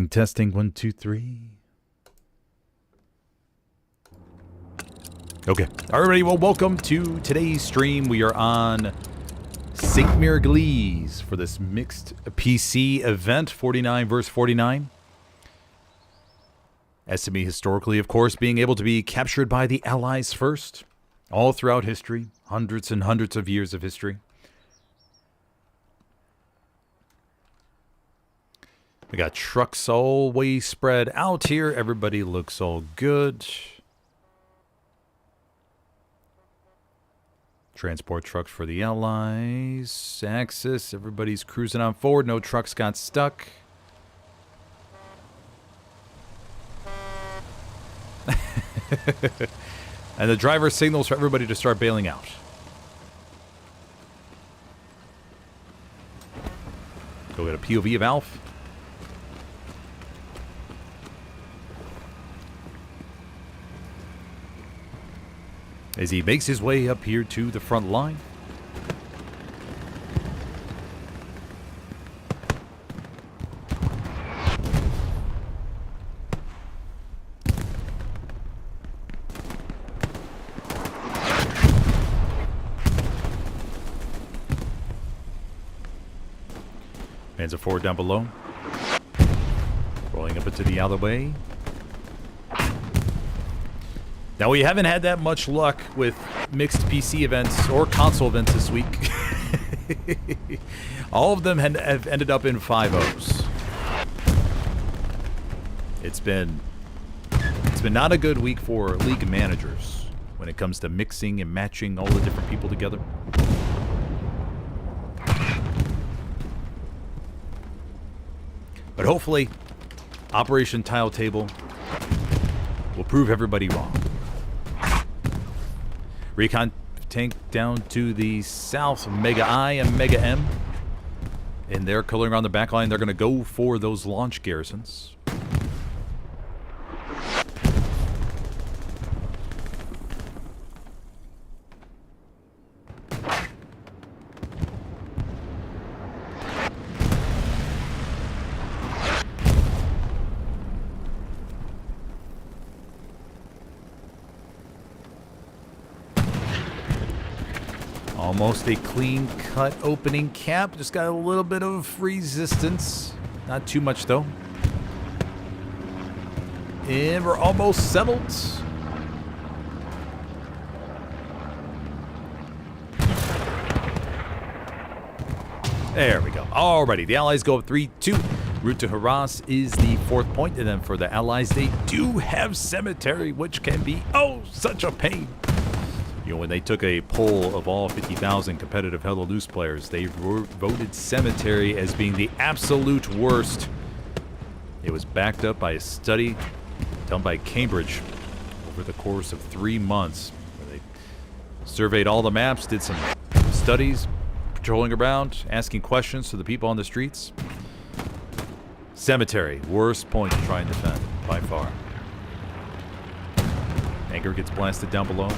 Testing, 1, 2, 3. Okay. Alrighty, well, welcome to today's stream. We are on St. Miraglise for this mixed PC event, 49 versus 49. SME historically, of course, being able to be captured by the Allies first, all throughout history, hundreds and hundreds of years of history. We got trucks always spread out here. Everybody looks all good. Transport trucks for the Allies. Axis. Everybody's cruising on forward. No trucks got stuck. And the driver signals for everybody to start bailing out. Go get a POV of Alf. As he makes his way up here to the front line. Hands are forward down below. Rolling up into the alleyway. Now, we haven't had that much luck with mixed PC events or console events this week. All of them have ended up in 5-0s. It's been not a good week for league managers when it comes to mixing and matching all the different people together. But hopefully, Operation Tile Table will prove everybody wrong. Recon tank down to the south, Mega I and Mega M. And they're culling around the back line. They're going to go for those launch garrisons. Almost a clean-cut opening cap. Just got a little bit of resistance. Not too much, though. And we're almost settled. There we go. Alrighty, the Allies go up 3-2. Route to Harass is the 4th point. And then for the Allies, they do have Cemetery, which can be, oh, such a pain. You know, when they took a poll of all 50,000 competitive Hell or Loose players, they voted Cemetery as being the absolute worst. It was backed up by a study done by Cambridge over the course of 3 months, where they surveyed all the maps, did some studies, patrolling around, asking questions to the people on the streets. Cemetery, worst point to try and defend, by far. Anchor gets blasted down below.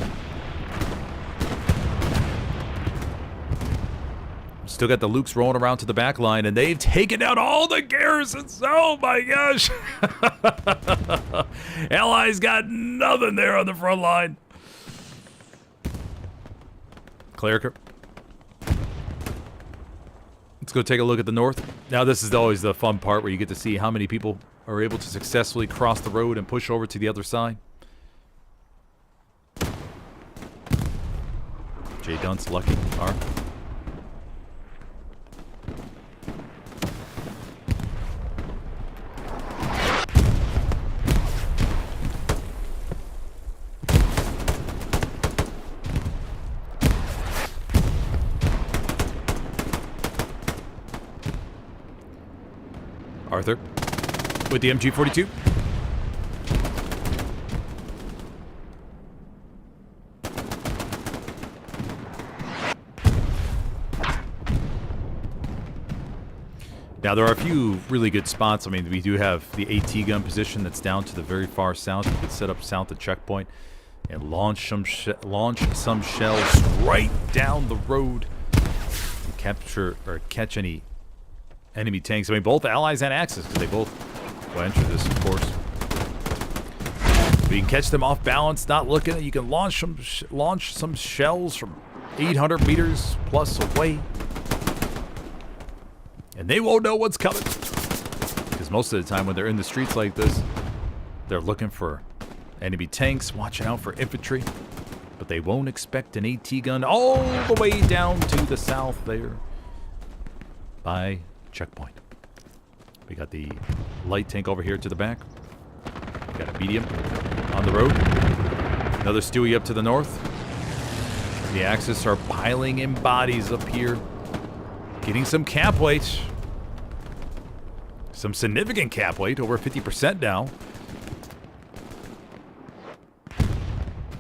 Still got the Lukes rolling around to the back line, and they've taken out all the garrisons. Oh my gosh. Allies got nothing there on the front line. Cleric. Let's go take a look at the north. Now, this is always the fun part where you get to see how many people are able to successfully cross the road and push over to the other side. Jay Dunt's lucky. R. Arthur with the MG42. Now, there are a few really good spots. I mean, we do have the AT gun position that's down to the very far south. You could set up south at checkpoint and launch some shells right down the road and capture or catch any enemy tanks. I mean, both Allies and Axis, because they both We'll enter this, of course. If you can catch them off balance, not looking, you can launch some shells from 800 meters plus away. And they won't know what's coming. Because most of the time when they're in the streets like this, they're looking for enemy tanks, watching out for infantry. But they won't expect an AT gun all the way down to the south there by checkpoint. We got the light tank over here to the back. We got a medium on the road. Another Stewie up to the north. The Axis are piling in bodies up here. Getting some cap weight. Some significant cap weight, over 50% now.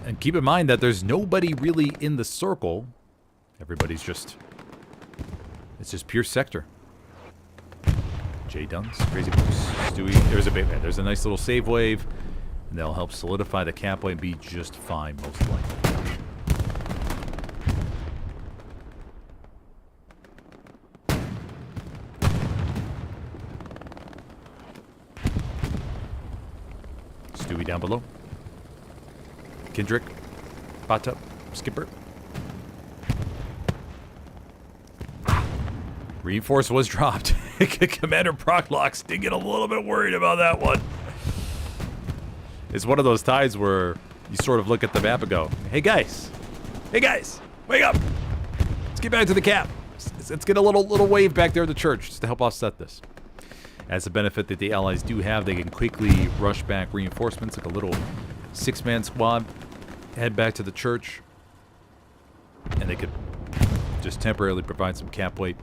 And keep in mind that there's nobody really in the circle. Everybody's just... It's just pure sector. J Duns, Crazy Boots, Stewie. There's a nice little save wave. And they'll help solidify the cap weight and be just fine, most likely. Stewie down below. Kendrick, Bata, Skipper. Reinforce was dropped. Commander Proclocks did get a little bit worried about that one. It's one of those times where you sort of look at the map and go, hey guys, wake up. Let's get back to the cap. Let's get a little wave back there in the church just to help offset this. As a benefit that the Allies do have, they can quickly rush back reinforcements, like a little 6-man squad, head back to the church, and they could just temporarily provide some cap weight.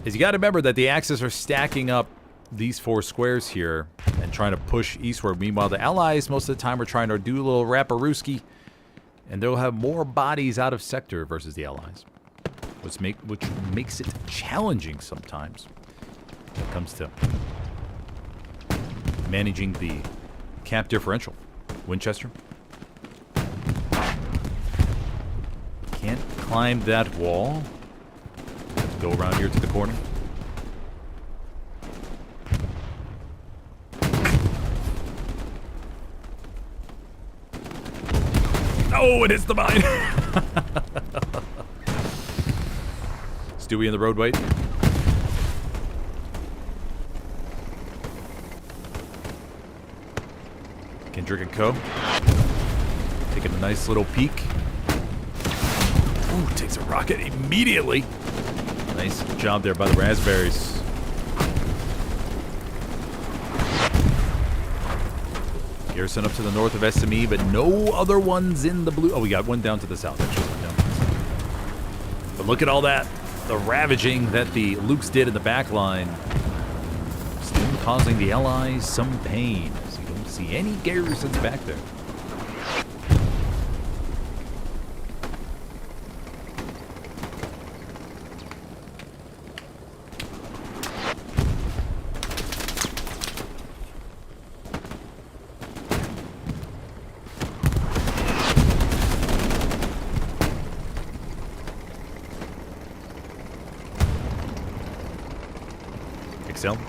As you got to remember that the Axis are stacking up these 4 squares here and trying to push eastward. Meanwhile, the Allies most of the time are trying to do a little Rapparooski, and they'll have more bodies out of sector versus the Allies, which makes it challenging sometimes when it comes to managing the cap differential. Winchester can't climb that wall. Have to go around here to the corner. Oh, it hits the mine. Stewie in the roadway. Kendrick and Co. Taking a nice little peek. Ooh, takes a rocket immediately. Nice job there by the Raspberries. Garrison up to the north of SME, but no other ones in the blue. Oh, we got one down to the south, actually. But look at all that. The ravaging that the Lukes did in the back line. Still causing the Allies some pain. So you don't see any garrisons back there.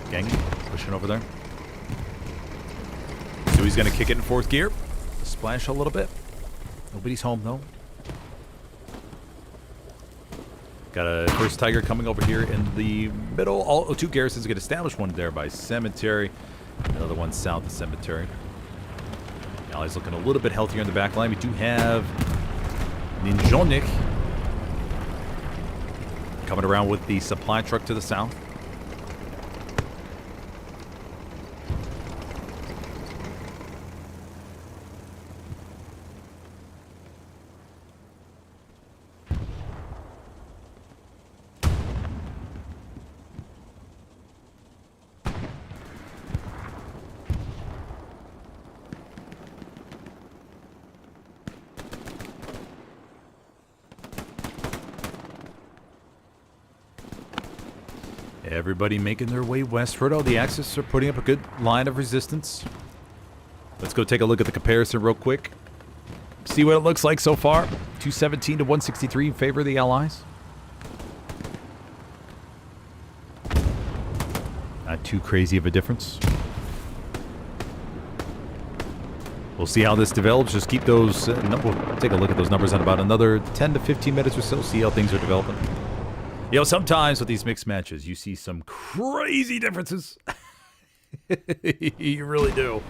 Gang pushing over there. So he's going to kick it in 4th gear. Splash a little bit. Nobody's home, though. Got a first Tiger coming over here in the middle. All 2 garrisons get established. One there by Cemetery. Another one south of Cemetery. Allies looking a little bit healthier in the back line. We do have Ninjonik coming around with the supply truck to the south. Everybody making their way westward. Oh, the Axis are putting up a good line of resistance. Let's go take a look at the comparison real quick. See what it looks like so far. 217 to 163 in favor of the Allies. Not too crazy of a difference. We'll see how this develops. Just keep those... we'll take a look at those numbers in about another 10 to 15 minutes or so. See how things are developing. You know, sometimes with these mixed matches, you see some crazy differences. You really do.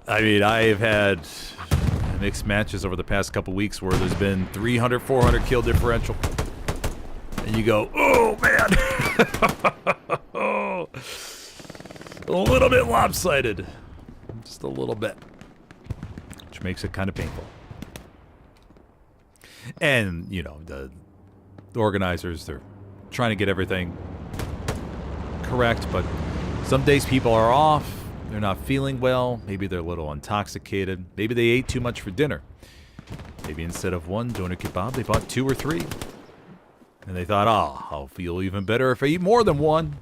I mean, I've had mixed matches over the past couple weeks where there's been 300, 400 kill differential. And you go, oh, man. Oh, a little bit lopsided. Just a little bit. Which makes it kind of painful. And, you know, the organizers, they're trying to get everything correct, but some days people are off. They're not feeling well. Maybe they're a little intoxicated. Maybe they ate too much for dinner. Maybe instead of one doner kebab, they bought 2 or 3. And they thought, oh, I'll feel even better if I eat more than one.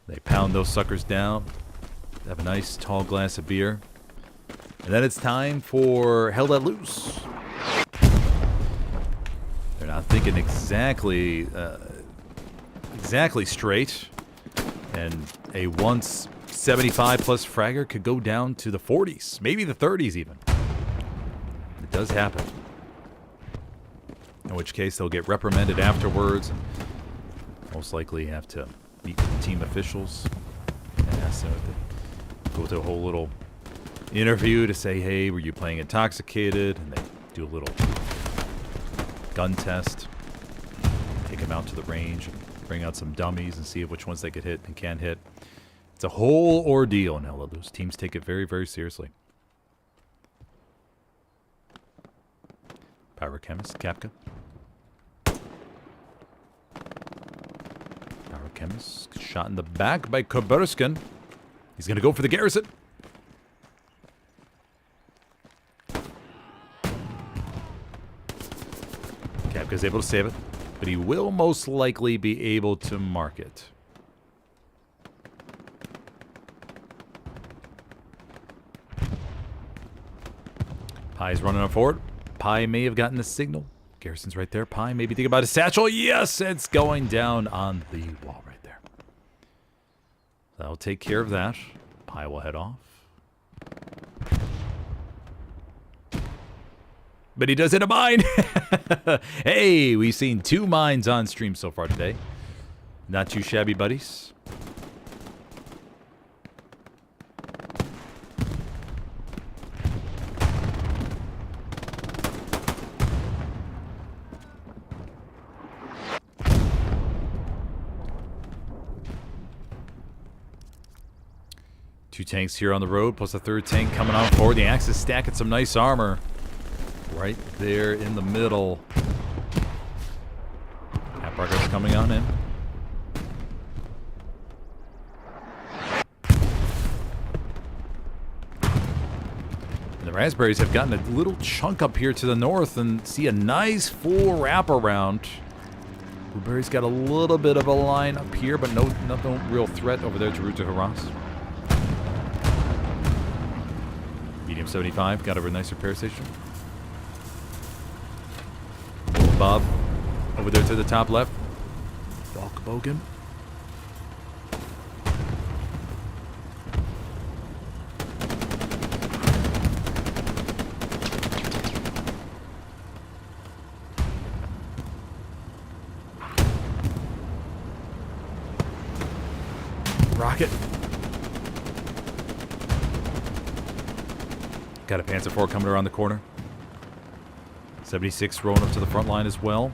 They pound those suckers down. Have a nice tall glass of beer. And then it's time for Hell Let Loose. They're not thinking exactly straight. And a once 75 plus fragger could go down to the 40s, maybe the 30s even. It does happen. In which case they'll get reprimanded afterwards and most likely have to meet with the team officials and ask them if they go to a whole little interview to say, hey, were you playing intoxicated? And they do a little gun test, take them out to the range, and bring out some dummies and see which ones they could hit and can't hit. It's a whole ordeal in Hell Let Loose. Teams take it very, very seriously. Pyrochemist, Kapka. Pyrochemist, shot in the back by Koberskin. He's going to go for the Garrison. Kapka's able to save it, but he will most likely be able to mark it. Pie's running on forward. Pie may have gotten the signal. Garrison's right there. Pie maybe think about his satchel. Yes, it's going down on the wall right there. That'll take care of that. Pie will head off. But he does hit a mine. Hey, we've seen 2 mines on stream so far today. Not too shabby, buddies. Two tanks here on the road, plus a third tank coming on forward. The Axis stacking some nice armor. Right there in the middle. Half-Barker's coming on in. And the Raspberries have gotten a little chunk up here to the north and see a nice full wraparound. Blueberry's got a little bit of a line up here, but no real threat over there to route to Harass. Medium 75, got over a nice repair station. Bob over there to the top left. Valkbogen. Rocket. Got a Panzer IV coming around the corner. 76 rolling up to the front line as well.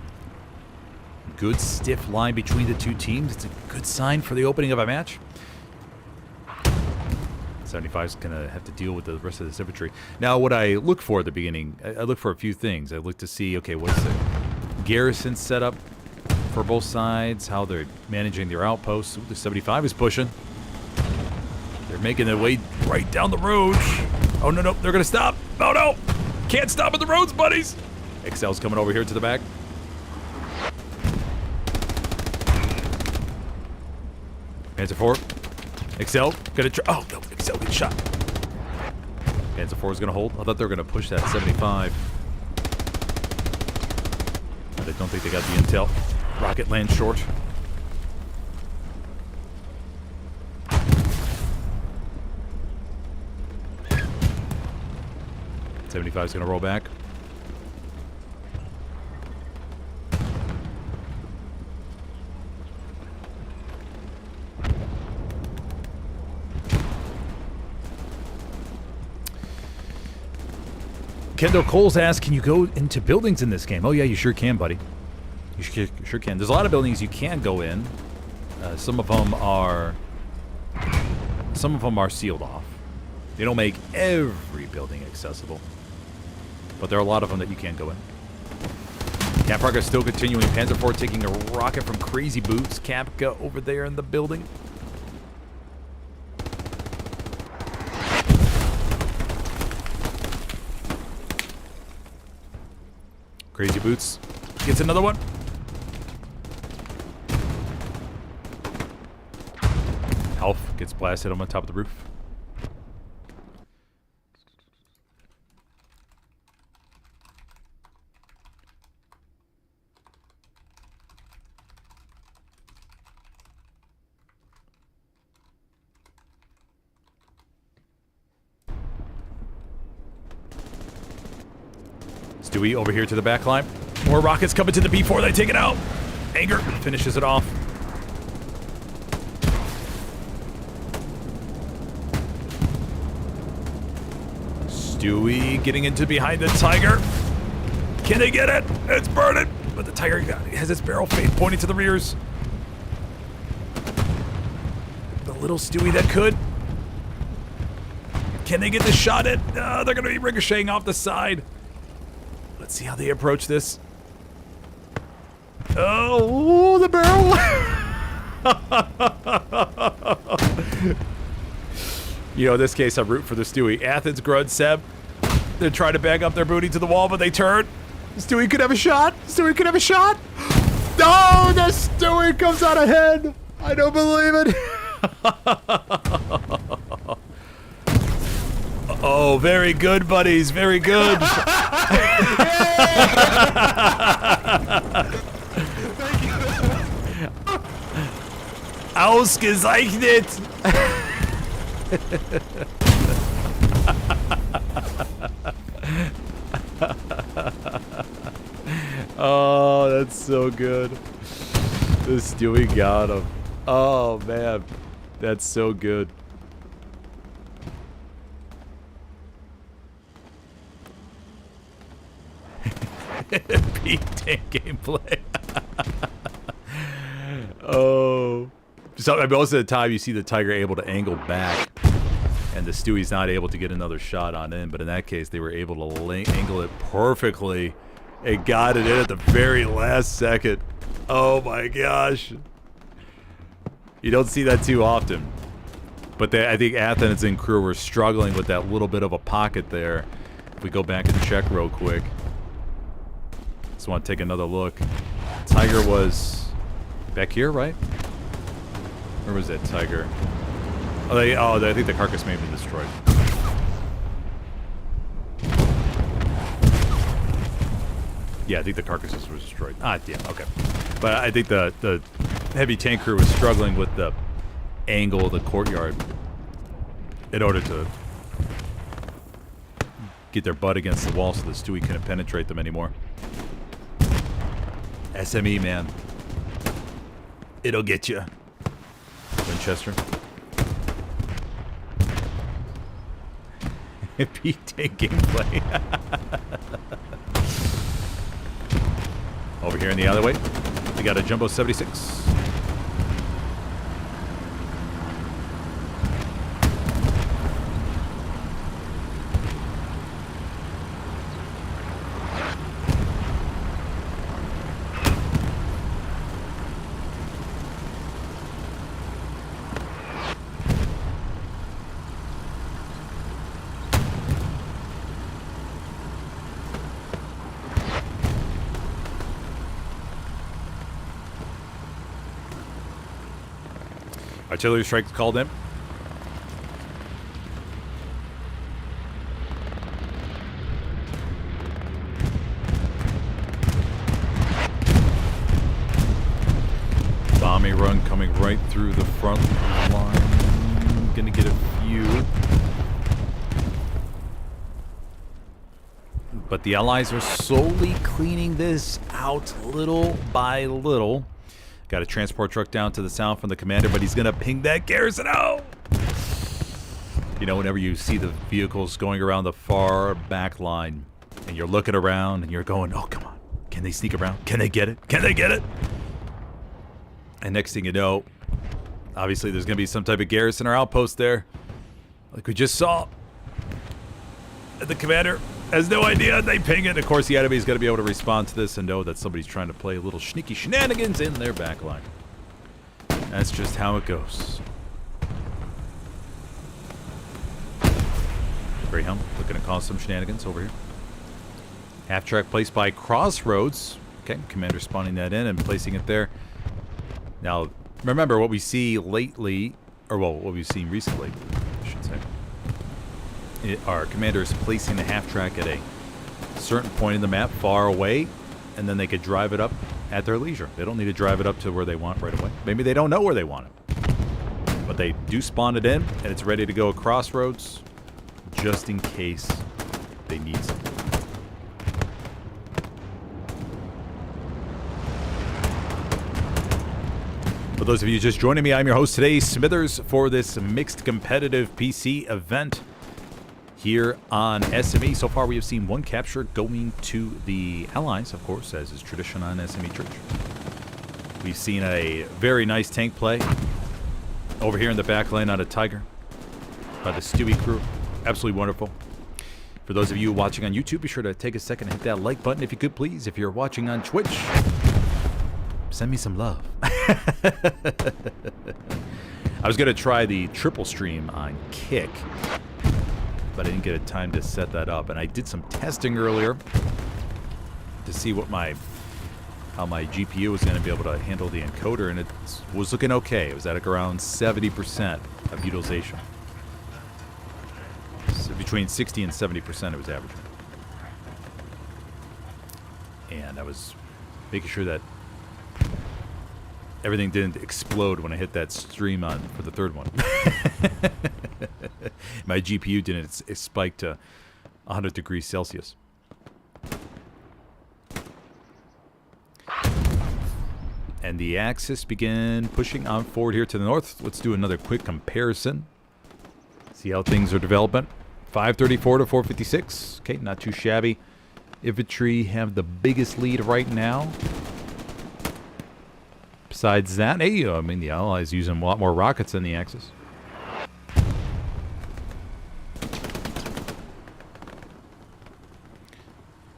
Good stiff line between the two teams. It's a good sign for the opening of a match. 75 is going to have to deal with the rest of this infantry. Now, what I look for at the beginning, I look for a few things. I look to see, okay, what's the garrison setup for both sides, how they're managing their outposts. Ooh, the 75 is pushing. They're making their way right down the road. Oh, no, no, they're going to stop. Oh, no. Can't stop at the roads, buddies. Excel's coming over here to the back. Panzer IV. Excel, gonna try. Oh, no, Excel gets shot. Panzer IV is gonna hold. I thought they were gonna push that 75. But I don't think they got the intel. Rocket lands short. 75 is going to roll back. Kendall Coles asks, can you go into buildings in this game? Oh, yeah, you sure can, buddy. You sure can. There's a lot of buildings you can go in. Some of them are sealed off. They don't make every building accessible. But there are a lot of them that you can go in. Kapka is still continuing. Panzer IV taking a rocket from Crazy Boots. Kapka over there in the building. Crazy Boots gets another one. Health gets blasted on the top of the roof. Stewie over here to the back line. More rockets coming to the B4. They take it out. Anger finishes it off. Stewie getting into behind the Tiger. Can they get it? It's burning. But the Tiger has its barrel pointing to the rears. The little Stewie that could. Can they get the shot in? They're going to be ricocheting off the side. Let's see how they approach this. Oh, the barrel. You know, in this case, I root for the Stewie. Athens, Grud, Seb. They're trying to bag up their booty to the wall, but they turn. Stewie could have a shot. Stewie could have a shot. No, the Stewie comes out ahead. I don't believe it. Oh, very good, buddies. Very good. Ausgezeichnet. Oh, that's so good. The Stewie got him. Oh, man. That's so good. P10 gameplay. Oh. So most of the time you see the Tiger able to angle back and the Stewie's not able to get another shot on in, but in that case they were able to angle it perfectly and got it in at the very last second. Oh my gosh. You don't see that too often. But I think Athens and crew were struggling with that little bit of a pocket there. If we go back and check real quick. Just want to take another look. Tiger was back here, right? Where was that Tiger? Oh, I think the carcass may have been destroyed. Yeah, I think the carcasses was destroyed. Ah, yeah, okay. But I think the heavy tank crew was struggling with the angle of the courtyard in order to get their butt against the wall so the Stewie couldn't penetrate them anymore. SME, man. It'll get you. Winchester. P-Tank gameplay. Over here in the alleyway, we got a Jumbo 76. Artillery strikes called in. Bombing run coming right through the front line. Gonna get a few. But the Allies are slowly cleaning this out little by little. Got a transport truck down to the south from the commander, but he's going to ping that garrison out. You know, whenever you see the vehicles going around the far back line, and you're looking around, and you're going, oh, come on. Can they sneak around? Can they get it? Can they get it? And next thing you know, obviously there's going to be some type of garrison or outpost there. Like we just saw. The commander has no idea. They ping it. Of course, the enemy's got to be able to respond to this and know that somebody's trying to play a little sneaky shenanigans in their backline. That's just how it goes. Greyhound looking to cause some shenanigans over here. Half-track placed by Crossroads. Okay, commander spawning that in and placing it there. Now, remember what we see lately, or well, what we've seen recently, I should say. Our commander is placing the half-track at a certain point in the map far away, and then they could drive it up at their leisure. They don't need to drive it up to where they want right away. Maybe they don't know where they want it. But they do spawn it in, and it's ready to go at Crossroads, just in case they need something. For those of you just joining me, I'm your host today, Smithers, for this mixed competitive PC event here on SME. So far, we have seen one capture going to the Allies, of course, as is tradition on SME Church. We've seen a very nice tank play over here in the back lane on a Tiger by the Stewie crew. Absolutely wonderful. For those of you watching on YouTube, be sure to take a second and hit that like button if you could, please. If you're watching on Twitch, send me some love. I was going to try the triple stream on Kick, but I didn't get a time to set that up. And I did some testing earlier to see what how my GPU was going to be able to handle the encoder, and it was looking okay. It was at around 70% of utilization. So between 60 and 70% it was averaging. And I was making sure that everything didn't explode when I hit that stream on for the third one. My GPU didn't spike to 100 degrees Celsius. And the Axis began pushing on forward here to the north. Let's do another quick comparison. See how things are developing. 534 to 456. Okay, not too shabby. Infantry have the biggest lead right now. Besides that, hey, I mean, the Allies using a lot more rockets than the Axis.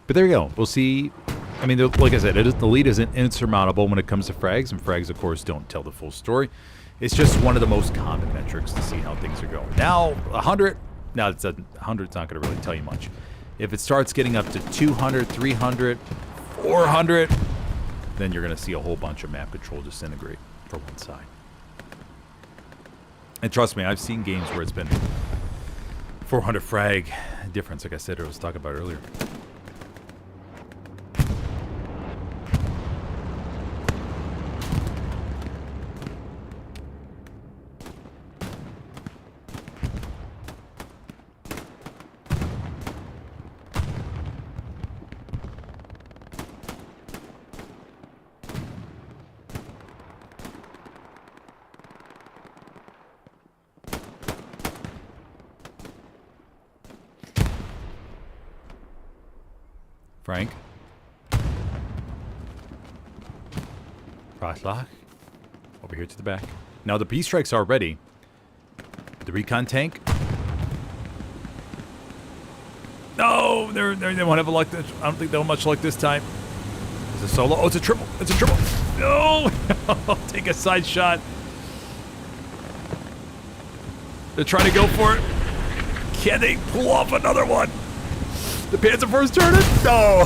But there you go. We'll see. I mean, like I said, the lead isn't insurmountable when it comes to frags, and frags, of course, don't tell the full story. It's just one of the most common metrics to see how things are going. Now, 100. Now, 100's not going to really tell you much. If it starts getting up to 200, 300, 400, then you're going to see a whole bunch of map control disintegrate for one side. And trust me, I've seen games where it's been 400 frag difference, like I said, I was talking about earlier. Frank. Rothlock. Over here to the back. Now the B-strikes are ready. The recon tank. No, they won't have a luck. I don't think they'll have much luck this time. It's a solo. Oh, it's a triple. It's a triple. No! Take a side shot. They're trying to go for it. Can they pull off another one? The Panzer first turn it? No!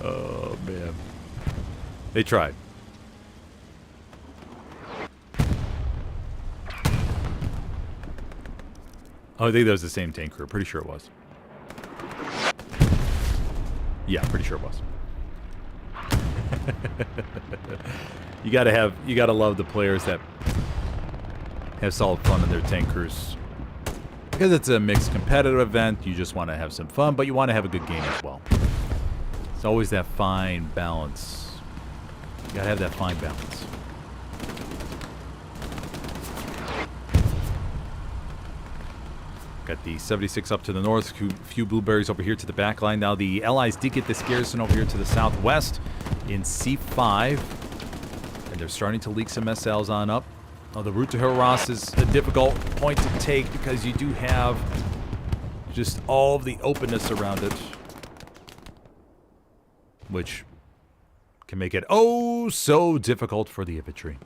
Oh, man. They tried. Oh, I think that was the same tank crew. Pretty sure it was. Yeah, pretty sure it was. You gotta love the players that have solid fun in their tankers. Because it's a mixed competitive event, you just want to have some fun, but you want to have a good game as well. It's always that fine balance. You gotta have that fine balance. Got the 76 up to the north, few blueberries over here to the back line. Now the Allies did get this garrison over here to the southwest in C5. And they're starting to leak some SLs on up. Oh, the route to Helios is a difficult point to take because you do have just all of the openness around it, which can make it oh so difficult for the infantry.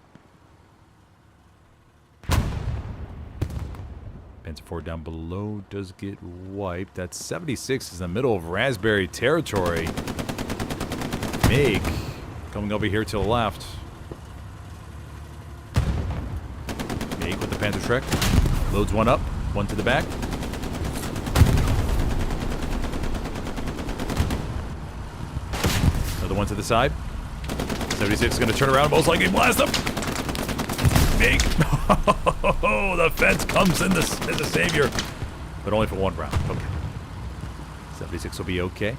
Panzer IV down below does get wiped. That 76 is in the middle of Raspberry territory. MiG coming over here to the left. MiG with the Panther Trek. Loads one up, one to the back. Another one to the side. 76 is going to turn around, most likely blast him. MiG. Oh, the fence comes in the savior. But only for one round. Okay. 76 will be okay.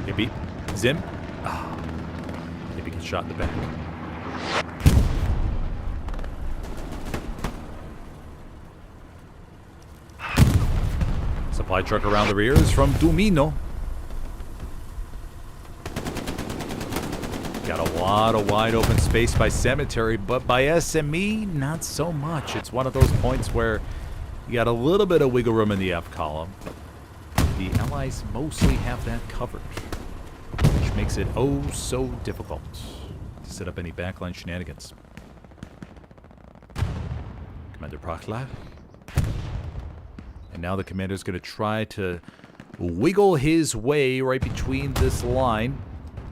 Maybe Zim. Maybe gets shot in the back. Supply truck around the rear is from Dumino. Got a lot of wide open space by Cemetery, but by SME, not so much. It's one of those points where you got a little bit of wiggle room in the F column. The Allies mostly have that covered, which makes it oh so difficult to set up any backline shenanigans. Commander Prachla. And now the commander's going to try to wiggle his way right between this line.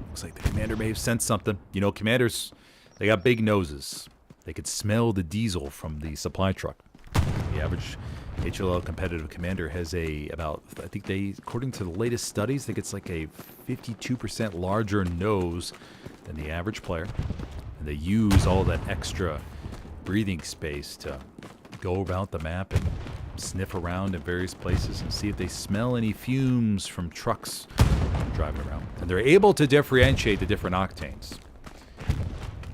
Looks like the commander may have sensed something. You know, commanders, they got big noses. They could smell the diesel from the supply truck. The average HLL competitive commander has about, I think they, according to the latest studies, I think it's like a 52% larger nose than the average player. And they use all that extra breathing space to go about the map and sniff around in various places and see if they smell any fumes from trucks driving around. And they're able to differentiate the different octanes.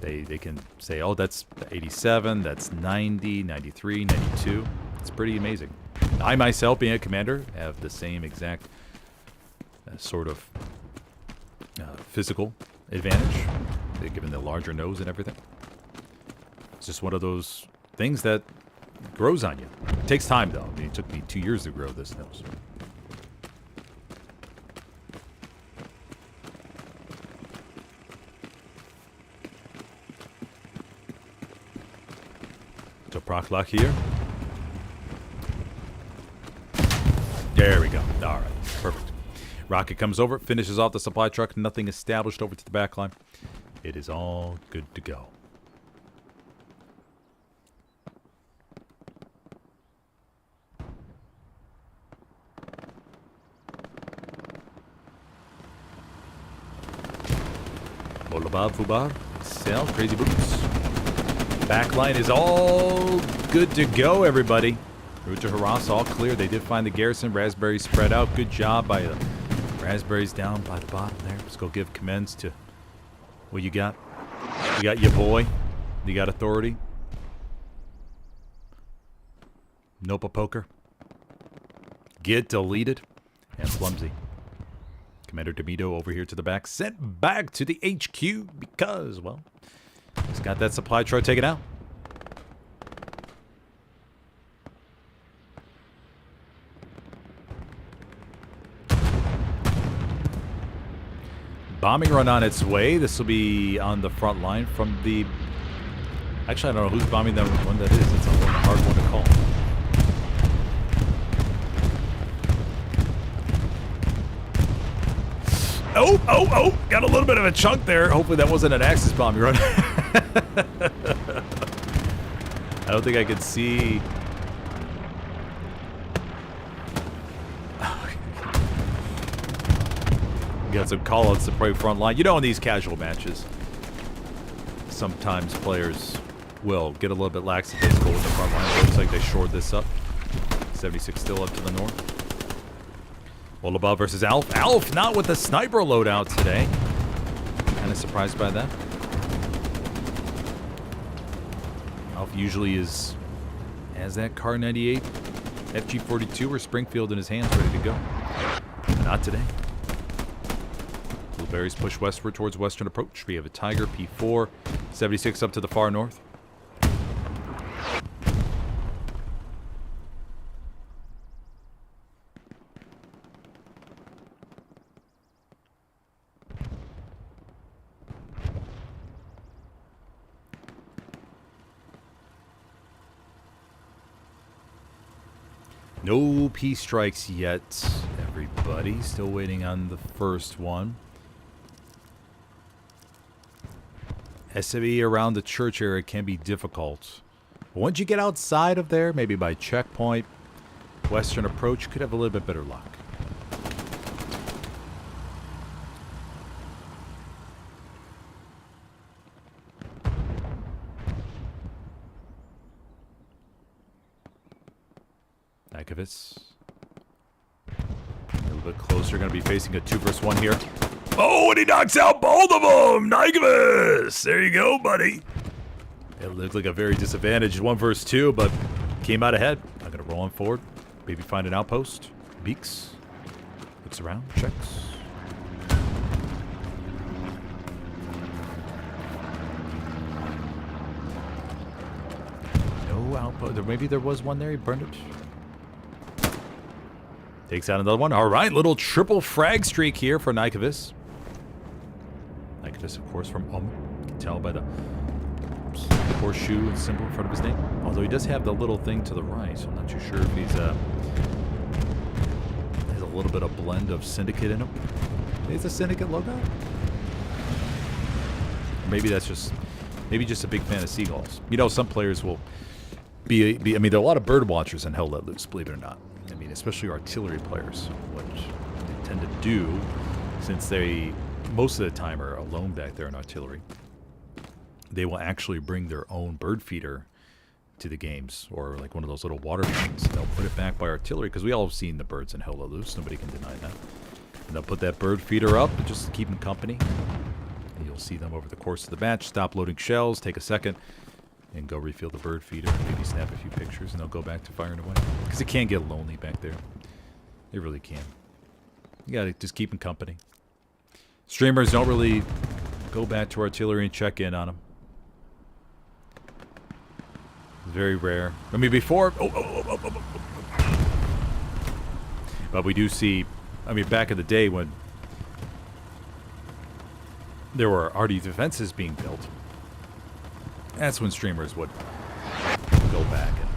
They can say, oh, that's 87, that's 90, 93, 92. It's pretty amazing. I myself, being a commander, have the same exact sort of physical advantage, given the larger nose and everything. It's just one of those things that grows on you. It takes time, though. I mean, it took me 2 years to grow this nose. So Prachla here. There we go. All right. Perfect. Rocket comes over, finishes off the supply truck. Nothing established over to the back line. It is all good to go. Bolobab, Fubar, Sell, Crazy Boots. Backline is all good to go, everybody. Route to Helios, all clear. They did find the garrison. Raspberries spread out. Good job by the Raspberries down by the bottom there. Let's go give commends to what you got. You got your boy. You got authority. Nopa Poker. Get deleted. And Flumsy. Commander Demito over here to the back. Sent back to the HQ because, well, he's got that supply truck taken out. Bombing run on its way. This will be on the front line from the... Actually, I don't know who's bombing that one that is. It's a hard one to call. Oh! Got a little bit of a chunk there. Hopefully that wasn't an Axis bomb you're running. I don't think I could see. Got some call-outs to play Frontline. You know, in these casual matches, sometimes players will get a little bit lackadaisical with the Frontline. It looks like they shored this up. 76 still up to the north. Above versus Alf. Alf not with the sniper loadout today. Kind of surprised by that. Alf usually has that Car 98, FG42 or Springfield in his hands ready to go. But not today. Blueberries push westward towards western approach. We have a Tiger P4, 76 up to the far north. No peace strikes yet, everybody. Still waiting on the first one. SME around the church area can be difficult. But once you get outside of there, maybe by checkpoint, western approach, could have a little bit better luck. Nikovitz. A little bit closer. Going to be facing a 2 versus 1 here. Oh, and he knocks out both of them! Nikovitz! There you go, buddy. It looked like a very disadvantaged 1 versus 2, but came out ahead. I'm going to roll on forward. Maybe find an outpost. Beaks. Looks around. Checks. No outpost. Maybe there was one there. He burned it. Takes out another one. All right, little triple frag streak here for Nikovitz. Nikovitz, of course, from You can tell by the horseshoe and symbol in front of his name. Although he does have the little thing to the right, so I'm not too sure if he's has a little bit of blend of Syndicate in him. Is a Syndicate logo? Or maybe that's just a big fan of seagulls. You know, some players will be I mean, there are a lot of bird watchers in Hell Let Loose, believe it or not. I mean, especially artillery players, what they tend to do, since they most of the time are alone back there in artillery, they will actually bring their own bird feeder to the games, or like one of those little water machines. They'll put it back by artillery, because we all have seen the birds in Hell Let Loose. Nobody can deny that. And they'll put that bird feeder up just to keep them company. And you'll see them over the course of the match stop loading shells, take a second, and go refill the bird feeder, maybe snap a few pictures, and they'll go back to firing away. Because it can get lonely back there. It really can. You gotta just keep them company. Streamers don't really go back to artillery and check in on them. It's very rare. I mean, before... But we do see... I mean, back in the day when there were RD defenses being built, that's when streamers would go back and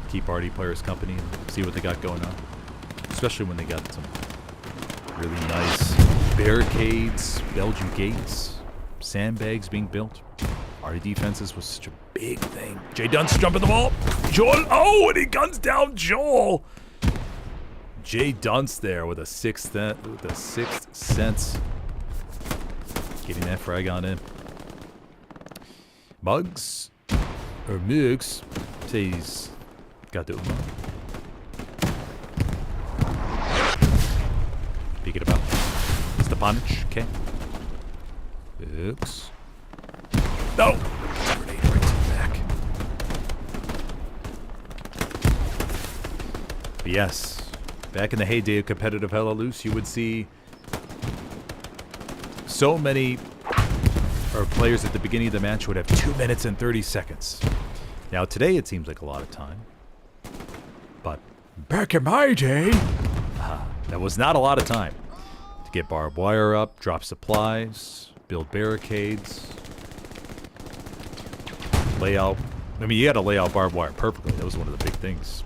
keep RD players company and see what they got going on. Especially when they got some really nice barricades, Belgian gates, sandbags being built. RD defenses was such a big thing. Jay Dunce jumping the wall. Joel, oh, and he guns down Joel. Jay Dunce there with a sixth sense. Getting that frag on in. Mugs, or Mugs, say he's got the Uma. Peek it about. Stepanich, okay. Mugs. No! Grenade right to the back. But yes, back in the heyday of competitive Hell Let Loose, you would see so many players at the beginning of the match would have 2 minutes and 30 seconds. Now today it seems like a lot of time, but back in my day, that was not a lot of time to get barbed wire up, drop supplies, build barricades, lay out. I mean, you had to lay out barbed wire perfectly. That was one of the big things.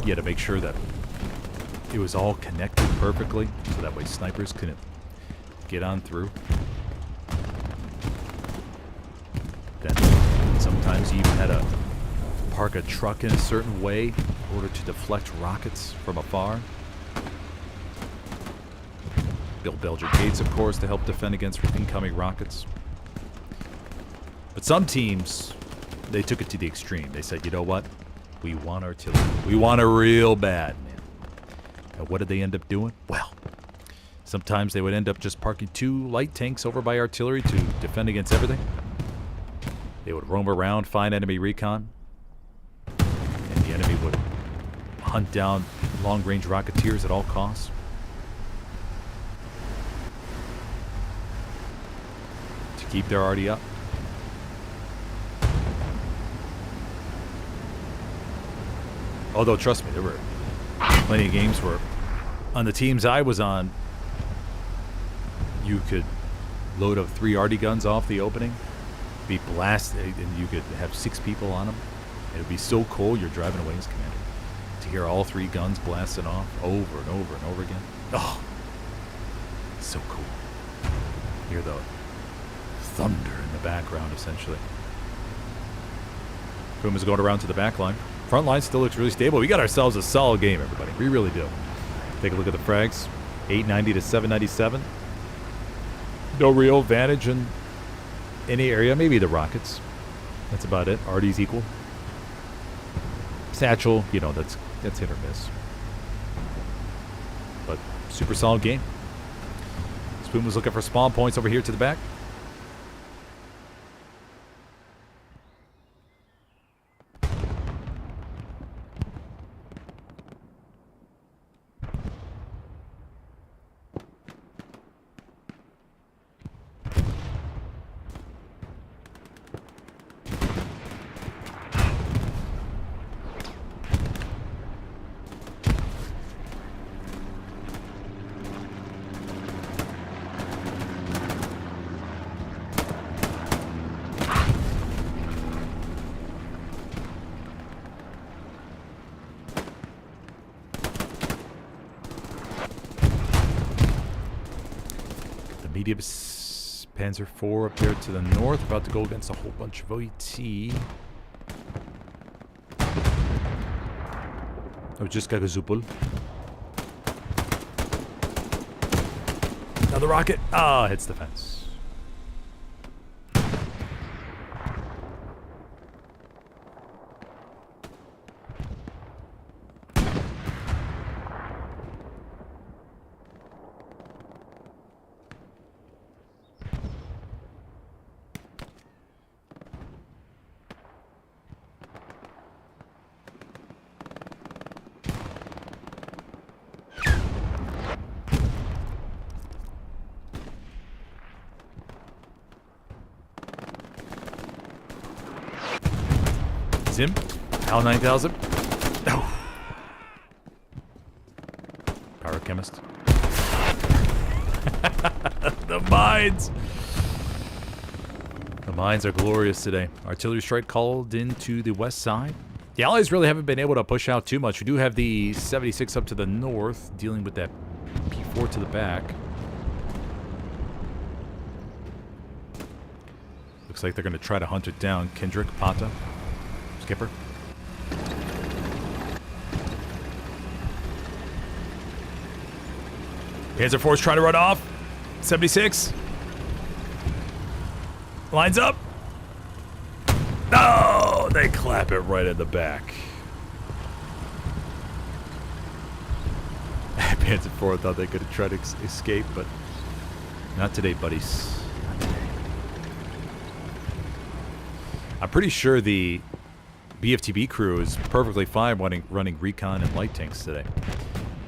You had to make sure that it was all connected perfectly, so that way snipers couldn't get on through. Then sometimes you even had to park a truck in a certain way in order to deflect rockets from afar. Build Belgian gates, of course, to help defend against incoming rockets. But some teams, they took it to the extreme. They said, you know what? We want artillery. We want it real bad, man. And what did they end up doing? Well, sometimes they would end up just parking 2 light tanks over by artillery to defend against everything. They would roam around, find enemy recon, and the enemy would hunt down long-range rocketeers at all costs. To keep their arty up. Although, trust me, there were plenty of games where, on the teams I was on, you could load up 3 arty guns off the opening, be blasted, and you could have 6 people on them. It would be so cool, you're driving away as commander. To hear all 3 guns blasting off over and over and over again. Oh, so cool. Hear the thunder in the background, essentially. Puma's going around to the back line. Frontline still looks really stable. We got ourselves a solid game, everybody. We really do. Take a look at the frags. 890 to 797. No real advantage in any area. Maybe the rockets. That's about it. Arty's equal. Satchel, you know, that's hit or miss. But super solid game. Spoon was looking for spawn points over here to the back. Medium Panzer IV up there to the north, about to go against a whole bunch of OET. Oh, just got a Zupul. Another rocket. Ah, hits the fence. Him. Al 9000. Oh. Power chemist. The mines. The mines are glorious today. Artillery strike called into the west side. The Allies really haven't been able to push out too much. We do have the 76 up to the north, dealing with that P4 to the back. Looks like they're going to try to hunt it down. Kendrick, Pata. Skipper. Panzer IV's trying to run off. 76. Lines up. No! They clap it right in the back. Panzer IV thought they could have tried to escape, but not today, buddies. Not today. I'm pretty sure the BFTB crew is perfectly fine running recon and light tanks today.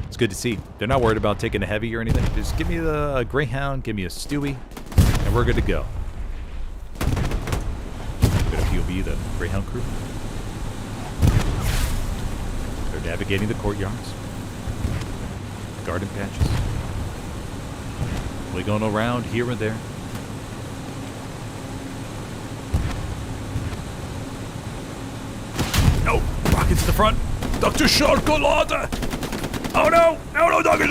It's good to see. They're not worried about taking a heavy or anything. Just give me a Greyhound, give me a Stewie, and we're good to go. Good of POV, the Greyhound crew. They're navigating the courtyards. Garden patches. We're going around here and there. No! Rockets to the front! Dr. Schokolade! Oh no! No, Douglas!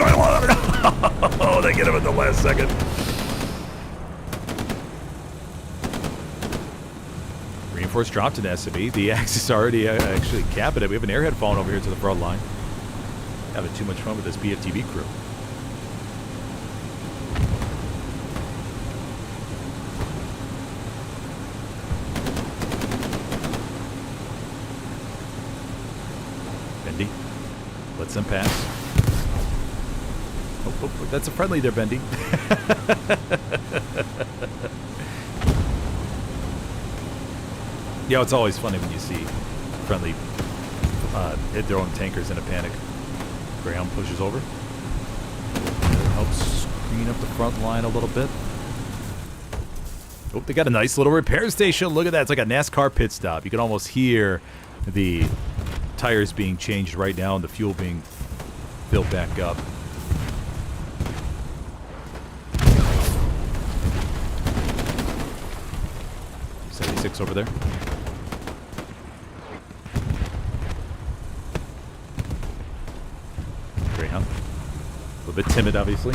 Oh, they get him at the last second. Reinforced drop to the SME. The Axis already actually capping it. We have an airhead falling over here to the front line. Having too much fun with this BFTB crew. Bendy. Lets them pass. Oh, that's a friendly there, Bendy. Yeah, it's always funny when you see friendly hit their own tankers in a panic. Graham pushes over. Helps screen up the front line a little bit. Oh, they got a nice little repair station. Look at that. It's like a NASCAR pit stop. You can almost hear the tires being changed right now and the fuel being filled back up. .76 over there. Greyhound. A little bit timid, obviously.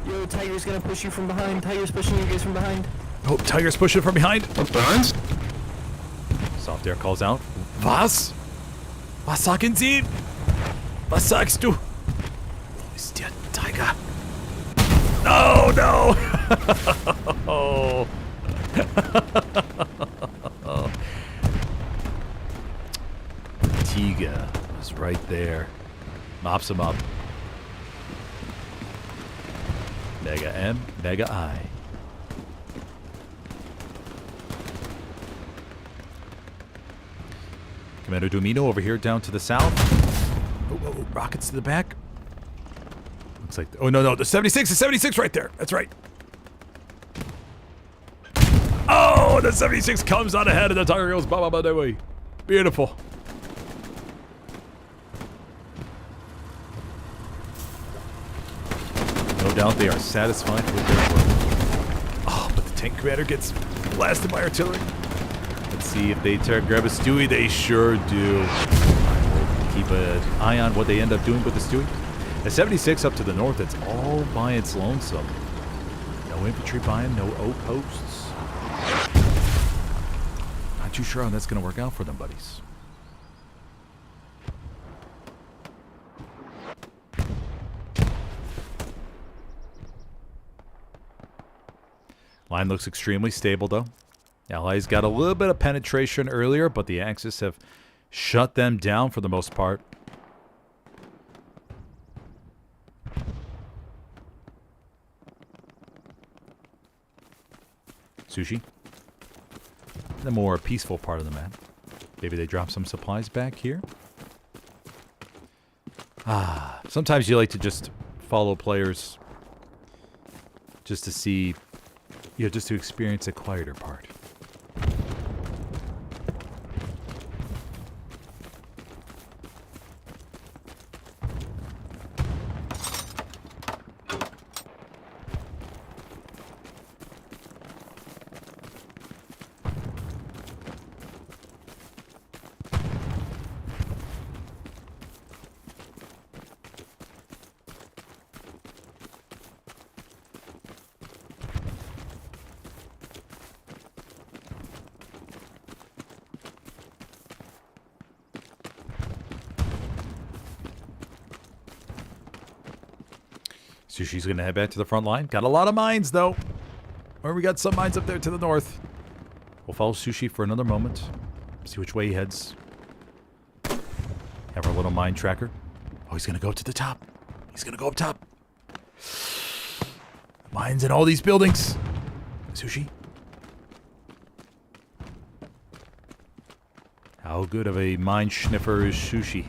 Yo, Tiger's gonna push you from behind. Tiger's pushing you guys from behind. Oh, Tiger's pushing from behind. Behind? Soft air calls out. Was? Was sagen Sie? Was sagst du? Wo ist der Tiger? Oh, no! Oh. Tiga was right there. Mops him up. Mega M, Mega I. Commander Domino over here down to the south. Oh, rockets to the back. Looks like... Oh, no, the 76. The 76 right there. That's right. Oh, the 76 comes out ahead and the Tiger goes by that way. Beautiful. No doubt they are satisfied with their work. Oh, but the tank commander gets blasted by artillery. Let's see if they grab a Stewie. They sure do. We'll keep an eye on what they end up doing with the Stewie. A 76 up to the north, that's all by its lonesome. No infantry by him, no outposts. Not too sure how that's going to work out for them, buddies. Line looks extremely stable, though. Allies got a little bit of penetration earlier, but the Axis have shut them down for the most part. Sushi. The more peaceful part of the map. Maybe they drop some supplies back here. Sometimes you like to just follow players just to see, just to experience a quieter part. Sushi's going to head back to the front line. Got a lot of mines, though. Or we got some mines up there to the north. We'll follow Sushi for another moment. See which way he heads. Have our little mine tracker. Oh, he's going to go to the top. He's going to go up top. Mines in all these buildings. Sushi. How good of a mine sniffer is Sushi?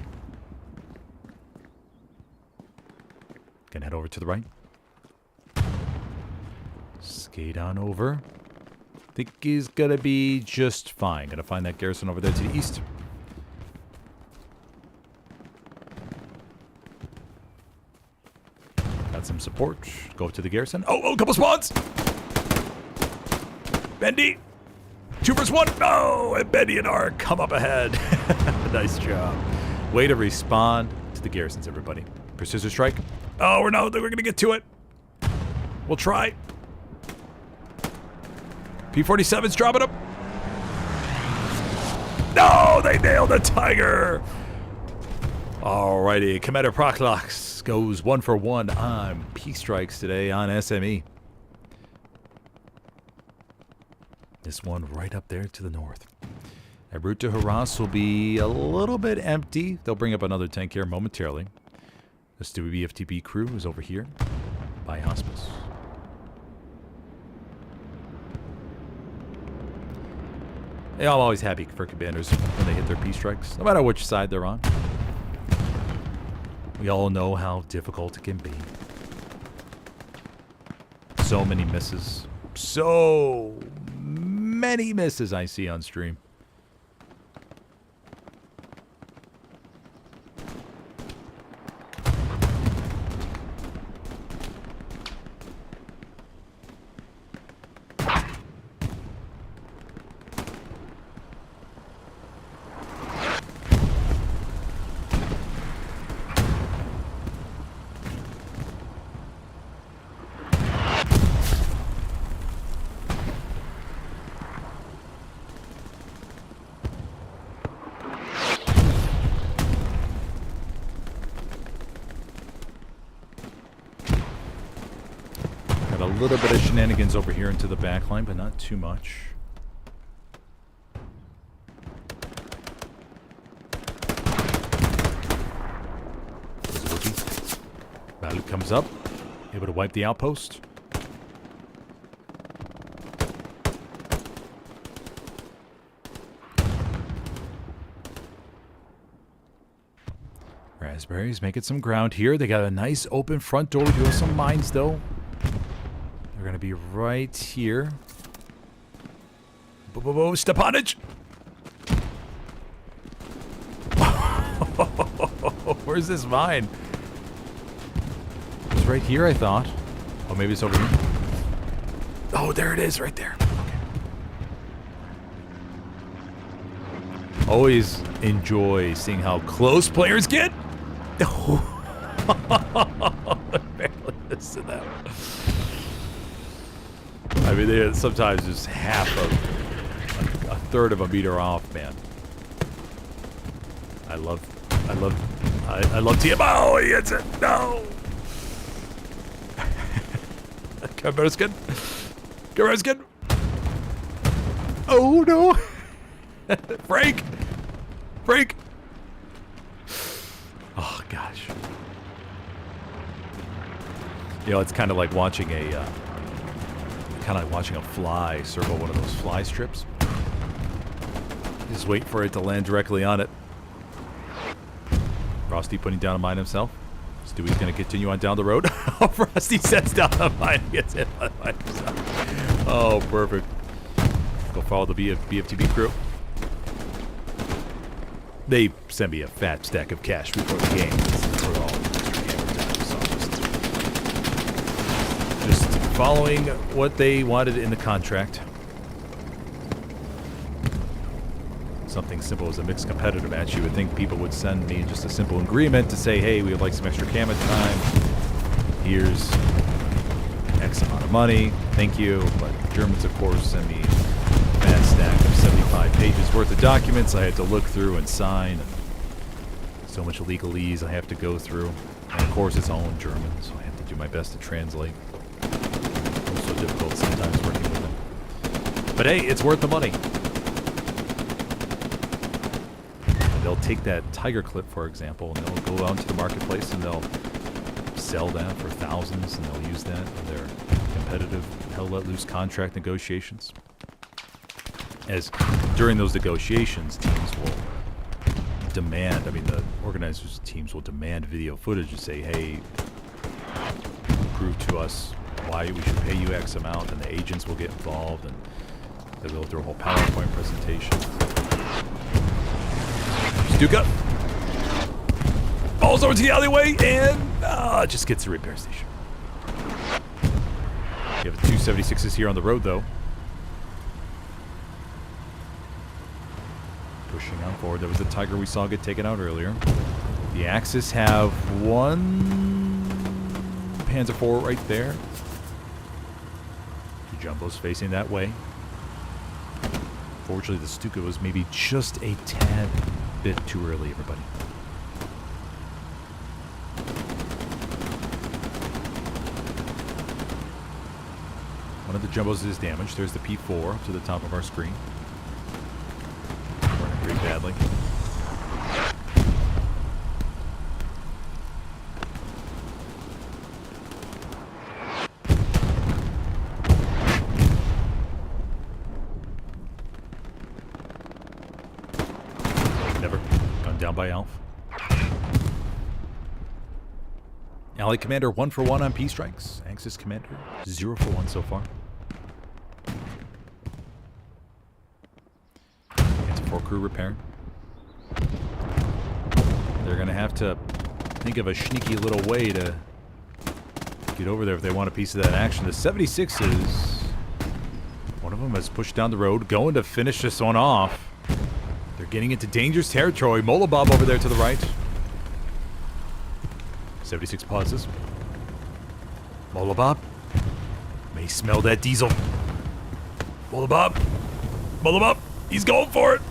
Gonna head over to the right. Skate on over. Think he's gonna be just fine. Gonna find that garrison over there to the east. Got some support. Go to the garrison. Oh, a couple spawns! Bendy! 2 versus 1. No, and Benny and R come up ahead. Nice job. Way to respond to the garrisons, everybody. Precision strike. Oh, we're going to get to it. We'll try. P-47's dropping up. No, they nailed the Tiger. Alrighty, Commander Proclox goes 1 for 1 on P-strikes today on SME. This one right up there to the north. En route to Helios will be a little bit empty. They'll bring up another tank here momentarily. The Stewie BFTB crew is over here by Hospice. Yeah, I'm always happy for commanders when they hit their P-strikes, no matter which side they're on. We all know how difficult it can be. So many misses. So many misses I see on stream. A little bit of shenanigans over here into the back line, but not too much. Value comes up, able to wipe the outpost. Raspberries making some ground here. They got a nice open front door. We do have some mines though. They're going to be right here. Stepanich! Where's this mine? It's right here, I thought. Oh, maybe it's over here. Oh, there it is, right there. Okay. Always enjoy seeing how close players get. Barely missed that. I mean, they're sometimes just half of a third of a meter off, man. I love TMO. He hits it. No. Come on, skin. Come on, skin. Oh no. Frank. Frank. Oh gosh. You know, it's kind of like watching a. Kind of like watching a fly circle one of those fly strips. Just wait for it to land directly on it. Frosty putting down a mine himself. Stewie's going to continue on down the road. Frosty sets down a mine and gets hit by the mine himself. Oh, perfect. Go follow the BFTB crew. They sent me a fat stack of cash before the game. For all just following what they wanted in the contract. Something simple as a mixed competitive match. You would think people would send me just a simple agreement to say, hey, we would like some extra camera time. Here's X amount of money. Thank you. But Germans, of course, send me a fat stack of 75 pages worth of documents I had to look through and sign. And so much legalese I have to go through. And of course, it's all in German, so I have to do my best to translate. It's so difficult sometimes working with them. But hey, it's worth the money. They'll take that Tiger clip, for example, and they'll go out into the marketplace and they'll sell that for thousands, and they'll use that in their competitive hell-let-loose contract negotiations. As during those negotiations, teams will demand, the organizers' teams will demand video footage and say, hey, prove to us why we should pay you X amount, and the agents will get involved, and they'll go through a whole PowerPoint presentation. Stuka falls over to the alleyway and just gets to the repair station. You have 276s here on the road, though. pushing on forward. There was the Tiger we saw get taken out earlier. The Axis have one Panzer IV right there. Two Jumbos facing that way. Fortunately, the Stuka was maybe just a tad bit too early, everybody. One of the Jumbos is damaged. There's the P4 up to the top of our screen. Burning pretty badly. Never gone down by Alf. Allied Commander 1 for 1 on P-Strikes. Axis Commander 0 for 1 so far. Crew repair. They're going to have to think of a sneaky little way to get over there if they want a piece of that action. The 76s, one of them has pushed down the road, going to finish this one off. They're getting into dangerous territory. Molobob over there to the right. 76 pauses. Molobob may smell that diesel. Molobob. Molobob. He's going for it.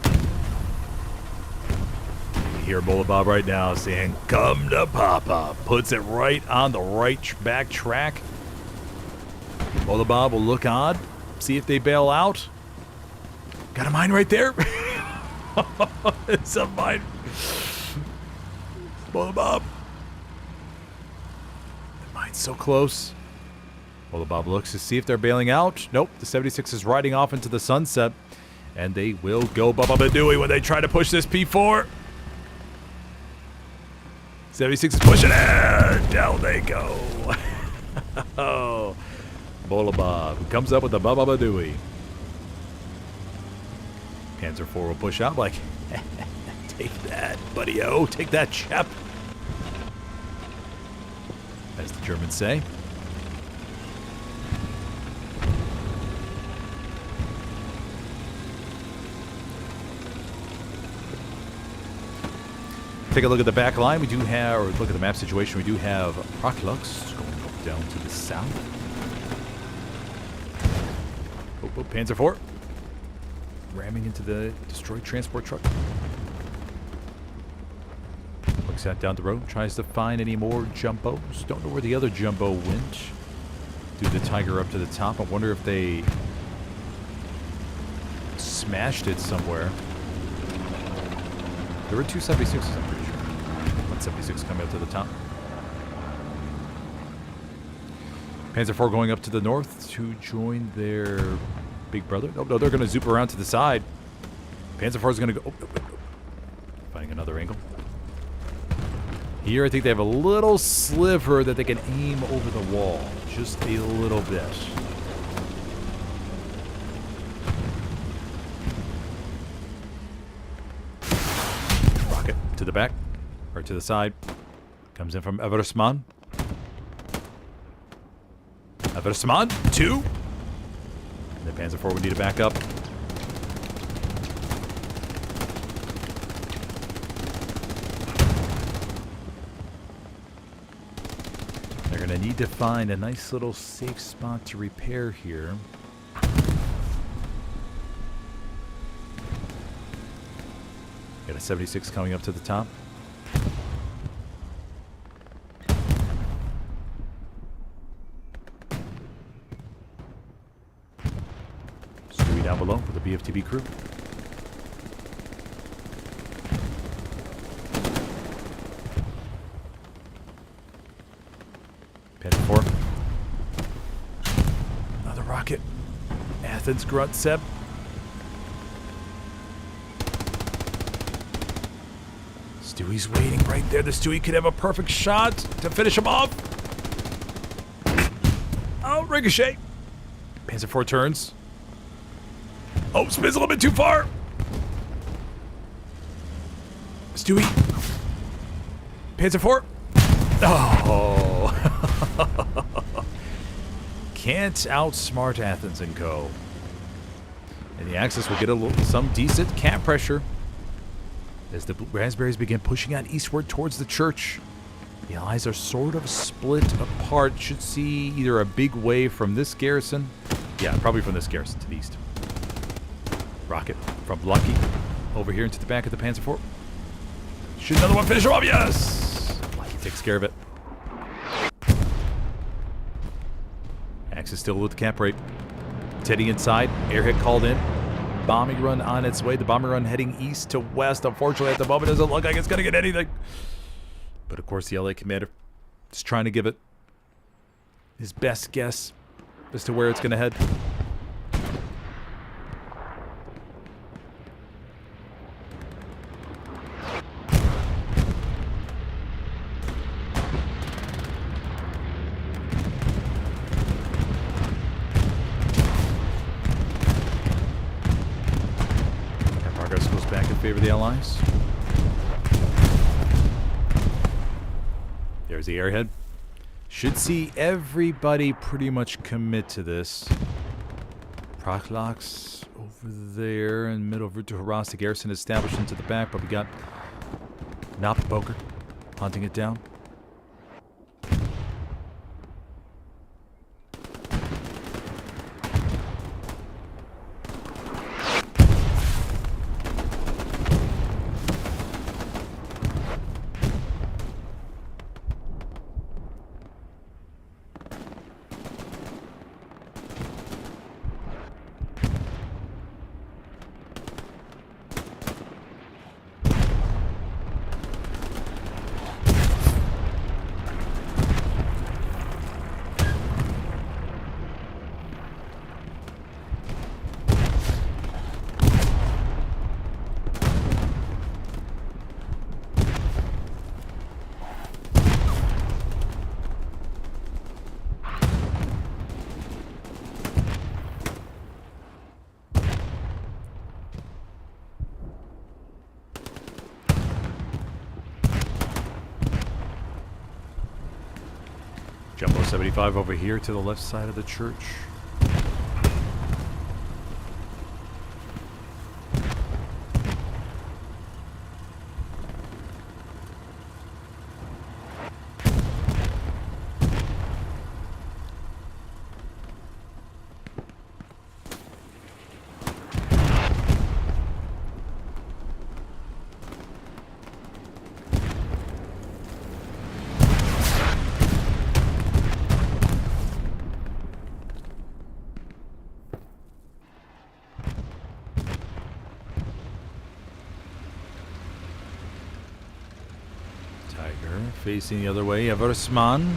Hear Molobob right now saying, "Come to Papa." Puts it right on the right back track. Molobob will look odd, see if they bail out. Got a mine right there. It's a mine. Molobob. The mine's so close. Molobob looks to see if they're bailing out. Nope, the 76 is riding off into the sunset. And they will go Baba-Badooey when they try to push this P4. 76 is pushing it. Down they go. Oh, Molobob, who comes up with the Baba-Badooey. Panzer IV will push out like, take that, buddy-o. Take that, chap. As the Germans say. Take a look at the back line. We do have, or look at the map situation. We do have Proklux going up down to the south. Oh, Panzer IV. Ramming into the destroyed transport truck. Looks out down the road. Tries to find any more Jumbos. Don't know where the other Jumbo went. Do the Tiger up to the top. I wonder if they smashed it somewhere. There were two 76s, I'm pretty sure. 176 coming up to the top. Panzer IV going up to the north to join their big brother. Oh, no, they're going to zoop around to the side. Panzer IV is going to go... Oh, finding another angle. Here, I think they have a little sliver that they can aim over the wall. Just a little bit. To the back, or to the side. Comes in from Eversman. Eversman, 2. And the Panzer IV would need to back up. They're going to need to find a nice little safe spot to repair here. Got a 76 coming up to the top. Stewie down below with the BFTB crew. Panzer IV. Another rocket. Athens grunt Seb. Stewie's waiting right there. The Stewie could have a perfect shot to finish him off. Oh, ricochet. Panzer IV turns. Oh, spins a little bit too far. Stewie. Panzer IV. Oh. Can't outsmart Athens and Co. And the Axis will get some decent cap pressure. As the Raspberries begin pushing on eastward towards the church, the Allies are sort of split apart. Should see either a big wave from this garrison. Yeah, probably from this garrison to the east. Rocket from Lucky over here into the back of the Panzer Fort. Should another one finish him off? Yes! Lucky takes care of it. Axe is still with the cap rate. It's heading inside. Air hit called in. Bombing run on its way. The bombing run heading east to west. Unfortunately, at the moment, doesn't look like it's going to get anything. But of course, the LA commander is trying to give it his best guess as to where it's going to head. That progress goes back in favor of the Allies. There's the airhead. Should see everybody pretty much commit to this. Proclocks over there in the middle of route to harass the garrison established into the back, but we got Knopfboker hunting it down. Jumbo 75 over here to the left side of the church. Facing the other way, Eversman.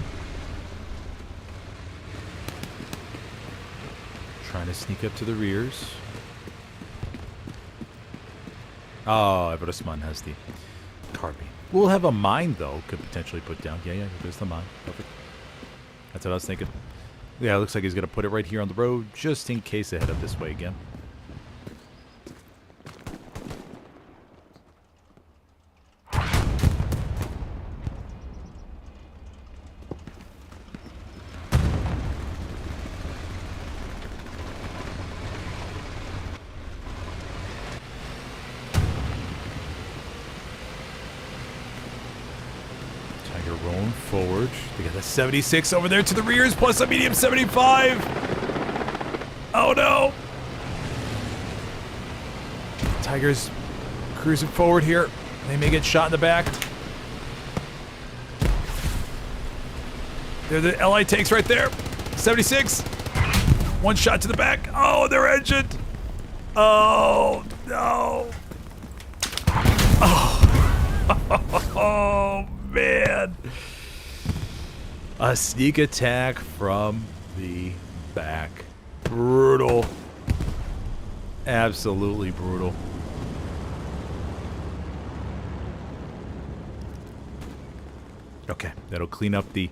Trying to sneak up to the rears. Oh, Eversman has the carbine. We'll have a mine, though, could potentially put down. Yeah, there's the mine. Perfect. That's what I was thinking. Yeah, it looks like he's going to put it right here on the road, just in case they head up this way again. Rolling forward. We got the 76 over there to the rears, plus a medium 75. Oh no! Tigers cruising forward here. They may get shot in the back. There the LI tanks right there. 76. One shot to the back. Oh, they're engined. Oh no. Oh. Oh man. A sneak attack from the back. Brutal. Absolutely brutal. Okay, that'll clean up the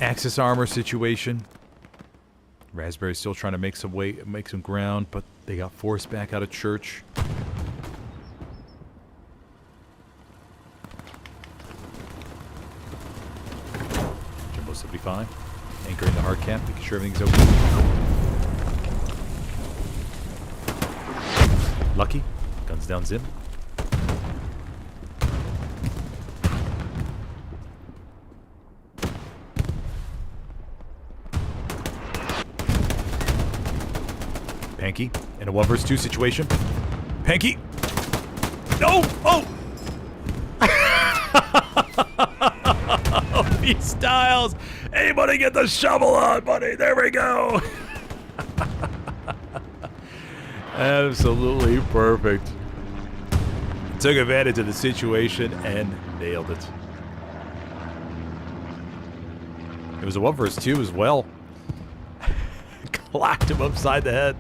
Axis armor situation. Raspberry's still trying to make some ground, but they got forced back out of church. Jumbo 75, anchoring the hard cap, making sure everything's open. Lucky, guns down Zim. Panky in a 1 versus 2 situation. Panky. No! Oh! He styles. Anybody get the shovel on, buddy? There we go. Absolutely perfect. Took advantage of the situation and nailed it. It was a 1 versus 2 as well. Clocked him upside the head.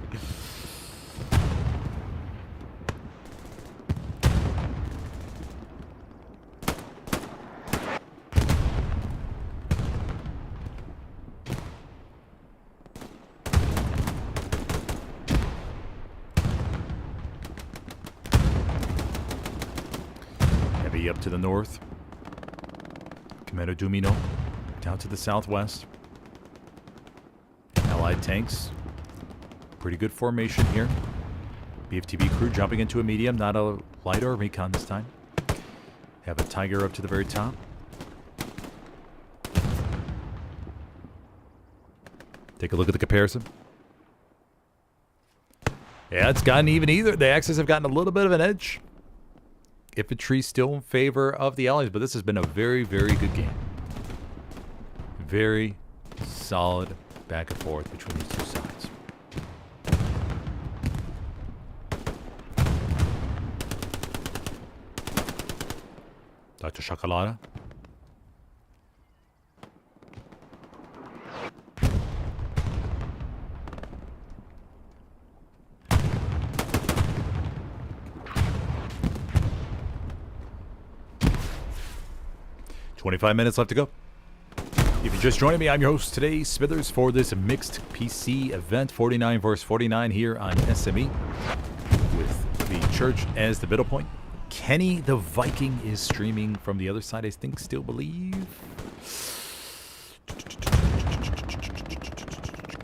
Heavy up to the north. Commander Dumino down to the southwest. Allied tanks. Pretty good formation here. BFTB crew jumping into a medium, not a light or a recon this time. Have a Tiger up to the very top. Take a look at the comparison. Yeah, it's gotten even either. The Axis have gotten a little bit of an edge. Infantry still in favor of the Allies, but this has been a very, very good game. Very solid back and forth between these two sides. Dr. Chocolata. $25 left to go. If you're just joining me, I'm your host today, Smithers, for this mixed PC event, 49 versus 49 here on SME, with the church as the middle point. Kenny the Viking is streaming from the other side, I think, still believe.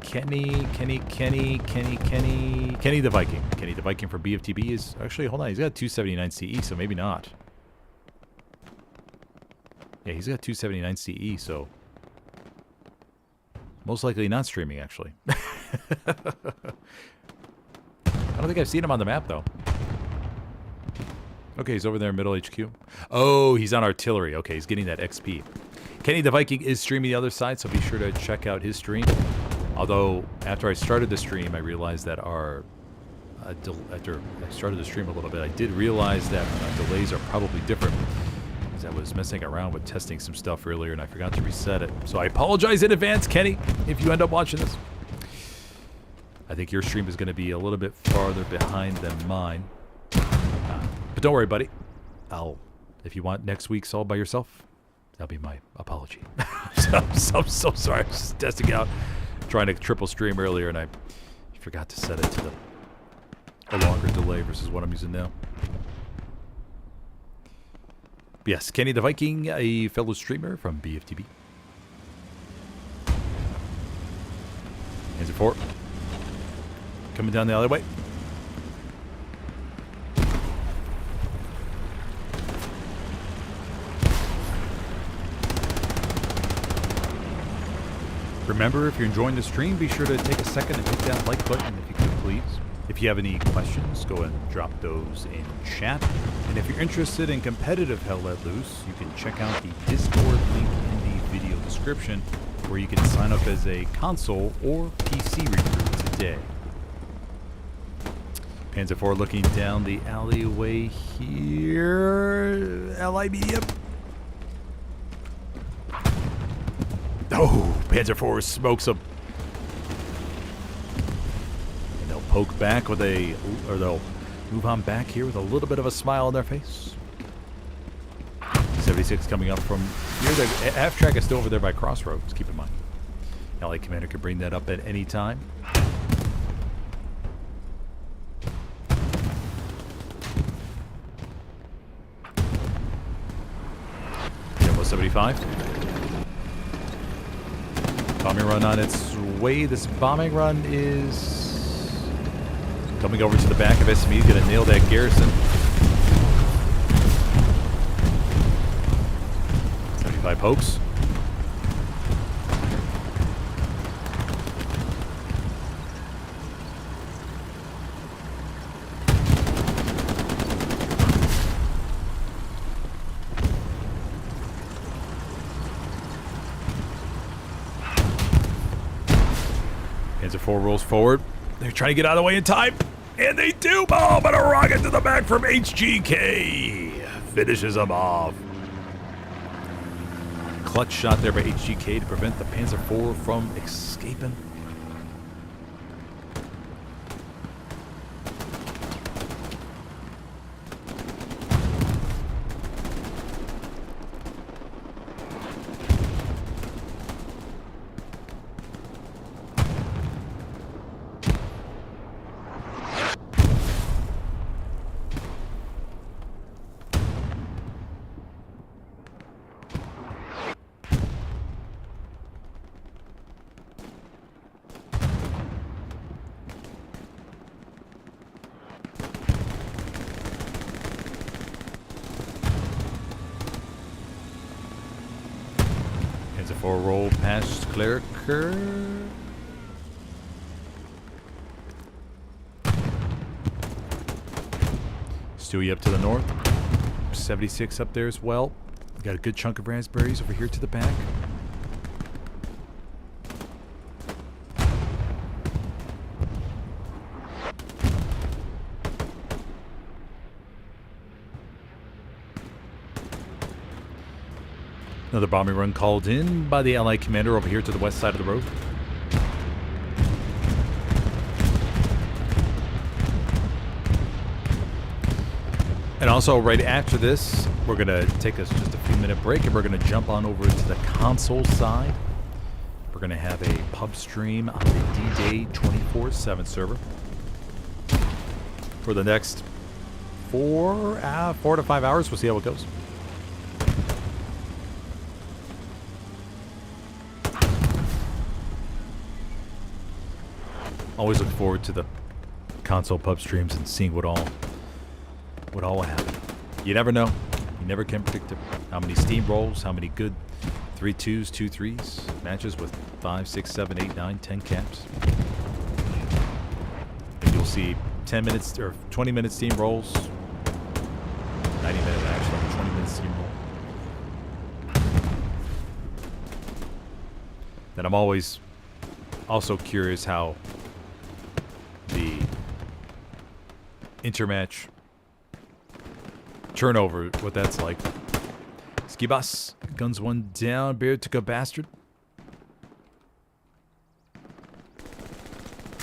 Kenny the Viking. Kenny the Viking for BFTB is actually, hold on, he's got 279 CE, so maybe not. Yeah, he's got 279 CE, so most likely not streaming, actually. I don't think I've seen him on the map, though. Okay, he's over there in middle HQ. Oh, he's on artillery. Okay, he's getting that XP. Kenny the Viking is streaming the other side, so be sure to check out his stream. Although, after I started the stream, I realized that after I started the stream a little bit, I did realize that delays are probably different. I was messing around with testing some stuff earlier and I forgot to reset it. So I apologize in advance, Kenny, if you end up watching this. I think your stream is going to be a little bit farther behind than mine. But don't worry, buddy. If you want next week's all by yourself, that'll be my apology. I'm so sorry. I was just testing out, trying to triple stream earlier and I forgot to set it to a longer delay versus what I'm using now. Yes, Kenny the Viking, a fellow streamer from BFTB. Hands at 4. Coming down the alleyway. Remember, if you're enjoying the stream, be sure to take a second and hit that like button if you could, please. If you have any questions, go ahead and drop those in chat. And if you're interested in competitive Hell Let Loose, you can check out the Discord link in the video description, where you can sign up as a console or PC recruit today. Panzer IV looking down the alleyway here. Ally medium. Oh, Panzer IV smokes him. Poke back with or they'll move on back here with a little bit of a smile on their face. 76 coming up from here. The half track is still over there by Crossroads, keep in mind. Allied Commander can bring that up at any time. Almost 75. Bombing run on its way. This bombing run is coming over to the back of SME. He's going to nail that garrison. 75 pokes. Panzer 4 rolls forward. They're trying to get out of the way in time. And they do. Oh, but a rocket to the back from HGK. Finishes them off. Clutch shot there by HGK to prevent the Panzer 4 from escaping. Panzer 4 roll past Cleriker. Stewie up to the north. 76 up there as well. Got a good chunk of raspberries over here to the back. Another bombing run called in by the Allied commander over here to the west side of the road. And also right after this, we're going to take us just a few minute break and we're going to jump on over to the console side. We're going to have a pub stream on the D-Day 24/7 server for the next 4 to 5 hours. We'll see how it goes. Always look forward to the console pub streams and seeing what all will happen. You never know. You never can predict how many steam rolls, how many good 3-2s, 2-3s, matches with 5, 6, 7, 8, 9, 10 caps. And you'll see 10 minutes or 20 minute steam rolls. 90 minute actually, 20 minute steam roll. Then I'm always also curious how the intermatch turnover, what that's like. Ski bus, guns one down, beard took a bastard.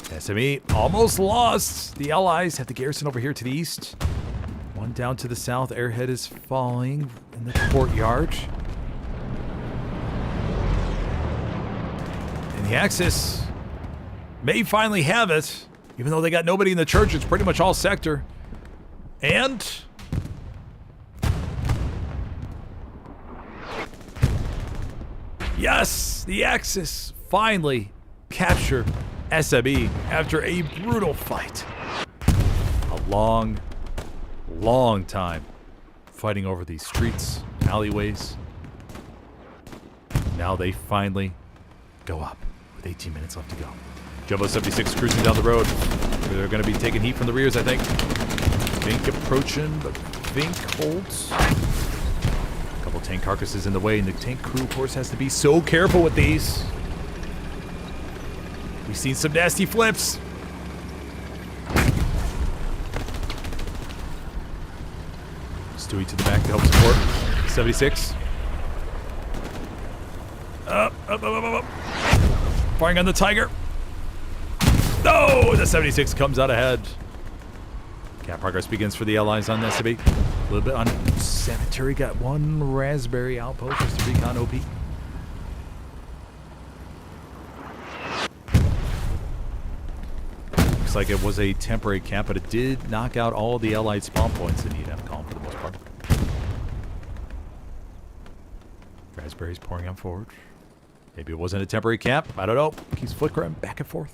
SME almost lost. The Allies have the garrison over here to the east. One down to the south. Airhead is falling in the courtyard. And the Axis may finally have it. Even though they got nobody in the church, it's pretty much all sector. And yes, the Axis finally capture SME after a brutal fight. A long, long time fighting over these streets, alleyways. Now they finally go up with 18 minutes left to go. Jumbo 76 cruising down the road. They're going to be taking heat from the rears, I think. Vink approaching, but Vink holds. A couple tank carcasses in the way, and the tank crew, of course, has to be so careful with these. We've seen some nasty flips. Stewie to the back to help support. 76. Up. Firing on the Tiger. No! The 76 comes out ahead. Cap progress begins for the Allies on SME. A little bit on Cemetery. Got one raspberry outpost just to recon OP. Looks like it was a temporary cap, but it did knock out all the Allied spawn points in EDF-COM for the most part. Raspberries pouring on forward. Maybe it wasn't a temporary cap. I don't know. Keeps flickering back and forth.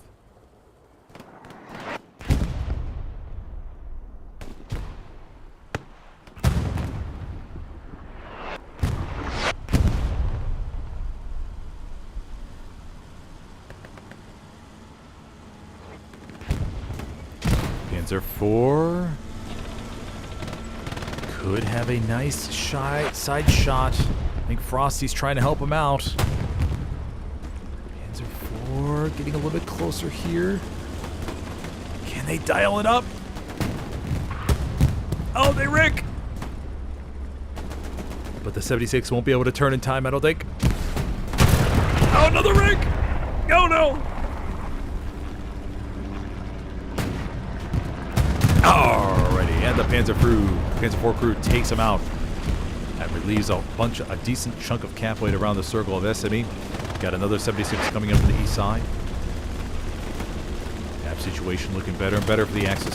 Panzer 4 could have a nice side shot. I think Frosty's trying to help him out. Panzer 4 are getting a little bit closer here. Can they dial it up? Oh, they Rick! But the 76 won't be able to turn in time, I don't think. Oh, another Rick! Oh, no! Alrighty, and the Panzer IV crew takes him out. That relieves a decent chunk of cap weight around the circle of SME. Got another 76 coming up to the east side. Cap situation looking better and better for the Axis.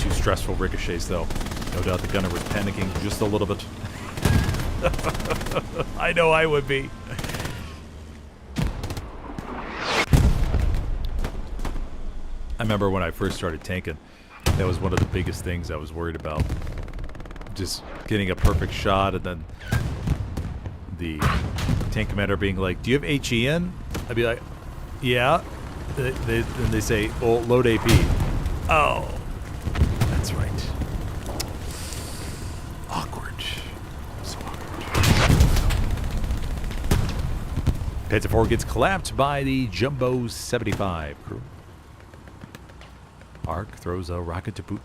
Two stressful ricochets, though. No doubt the gunner was panicking just a little bit. I know I would be. I remember when I first started tanking, that was one of the biggest things I was worried about. Just getting a perfect shot and then the tank commander being like, do you have HE in? I'd be like, yeah. Then they say, well, load AP. Oh, that's right. Awkward. So awkward. Panzer IV gets collapsed by the Jumbo 75 crew. Arc throws a rocket to boot.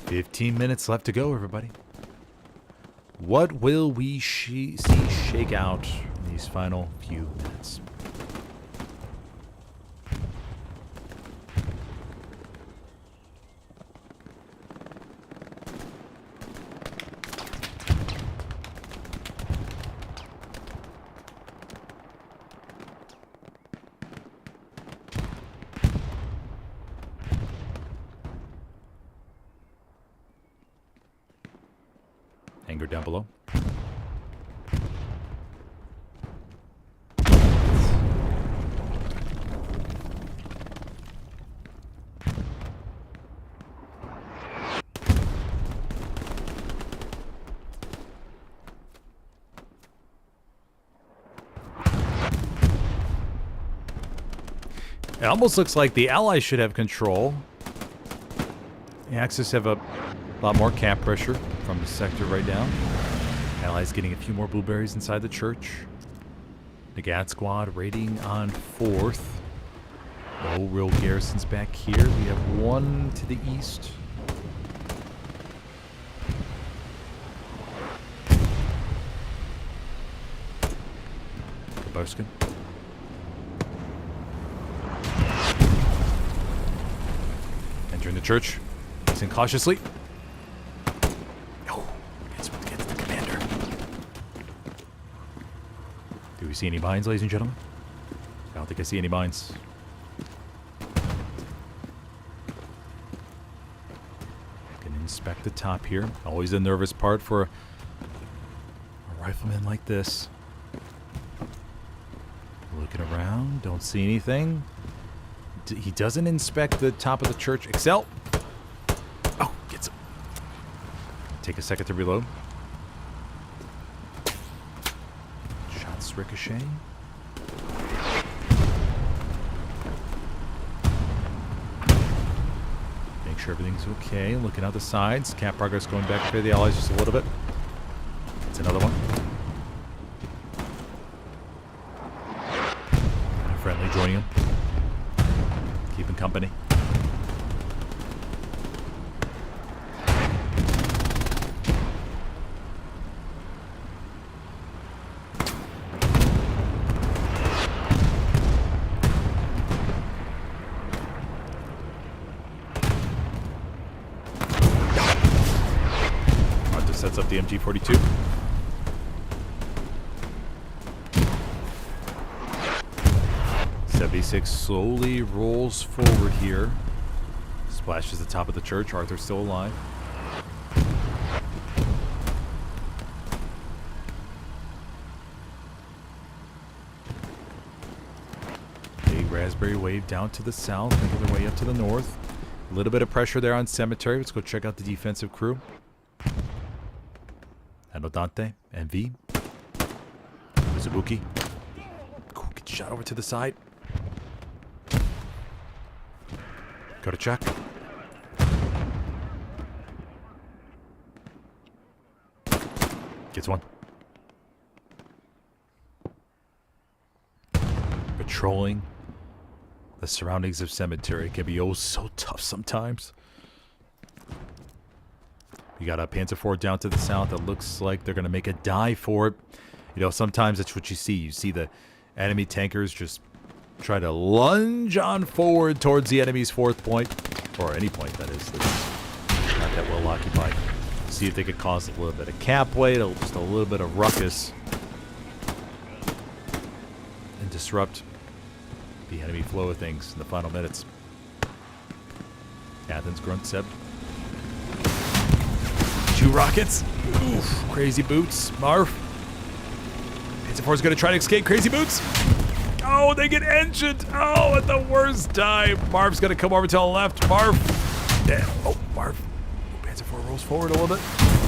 "15 minutes left to go, everybody. What will we see shake out in these final few minutes?" Anger down below. It almost looks like the Allies should have control. The Axis have a lot more cap pressure from the sector right now. Allies getting a few more blueberries inside the church. The GAD squad raiding on 4th. No real garrisons back here. We have one to the east. Boskin. Entering the church. Listen cautiously. Do we see any mines, ladies and gentlemen? I don't think I see any mines. Can inspect the top here. Always the nervous part for a rifleman like this. Looking around, don't see anything. He doesn't inspect the top of the church. Excel! Oh, gets him. Take a second to reload. Ricochet. Make sure everything's okay. Looking out the sides. Cap progress going back to the Allies just a little bit. It's another one. And a friendly joining him. Keeping company. Sets up the MG42. .76 slowly rolls forward here. Splashes the top of the church. Arthur's still alive. Big raspberry wave down to the south, making their way up to the north. A little bit of pressure there on Cemetery. Let's go check out the defensive crew. Anodante, NV, Mizubuki. Cool, get shot over to the side. Go to check. Gets one. Patrolling the surroundings of cemetery can be oh so tough sometimes. You got a Panzer IV down to the south. It looks like they're going to make a dive for it. You know, sometimes that's what you see. You see the enemy tankers just try to lunge on forward towards the enemy's fourth point. Or any point, that is. That's not that well occupied. See if they could cause a little bit of cap weight, just a little bit of ruckus. And disrupt the enemy flow of things in the final minutes. Athens grunt Seb. 2 rockets. Oof. Crazy boots. Marv. Panzer IV is going to try to escape. Crazy boots. Oh, they get engined. Oh, at the worst time. Marv's going to come over to the left. Marv. Damn. Oh, Marv. Panzer IV rolls forward a little bit.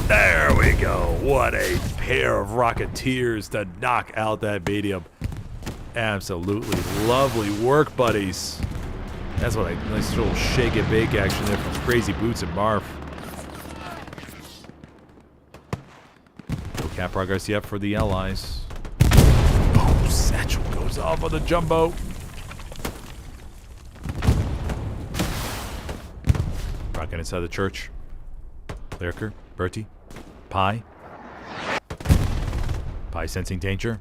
There we go. What a pair of Rocketeers to knock out that medium. Absolutely lovely work, buddies. That's what a nice little shake and bake action there from Crazy Boots and Marv. No cap progress yet for the Allies. Oh, Satchel goes off on the jumbo. Rocket inside the church. Lyrker, Bertie, Pi. Pi sensing danger.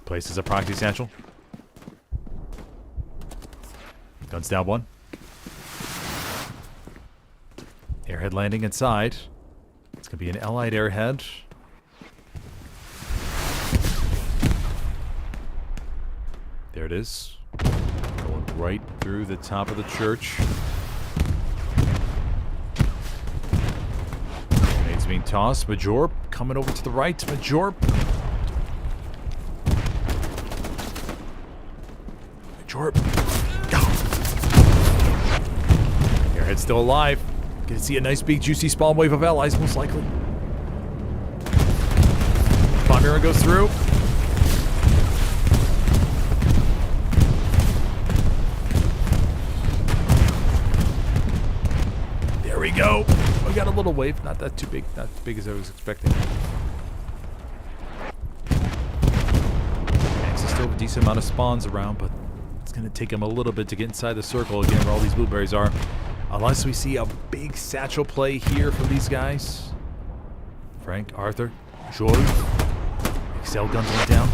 Places a proxy satchel. Guns down 1. Airhead landing inside. It's going to be an Allied airhead. There it is. Going right through the top of the church. Grenades being tossed. Majorp coming over to the right. Majorp. Majorp. Go. Airhead's still alive. Gonna see a nice big juicy spawn wave of allies, most likely. Bomb mirror goes through. There we go. We got a little wave, not that too big, not as big as I was expecting. Max is still a decent amount of spawns around, but it's gonna take him a little bit to get inside the circle again where all these blueberries are. Unless we see a big satchel play here from these guys. Frank, Arthur, Joy. Excel guns went down.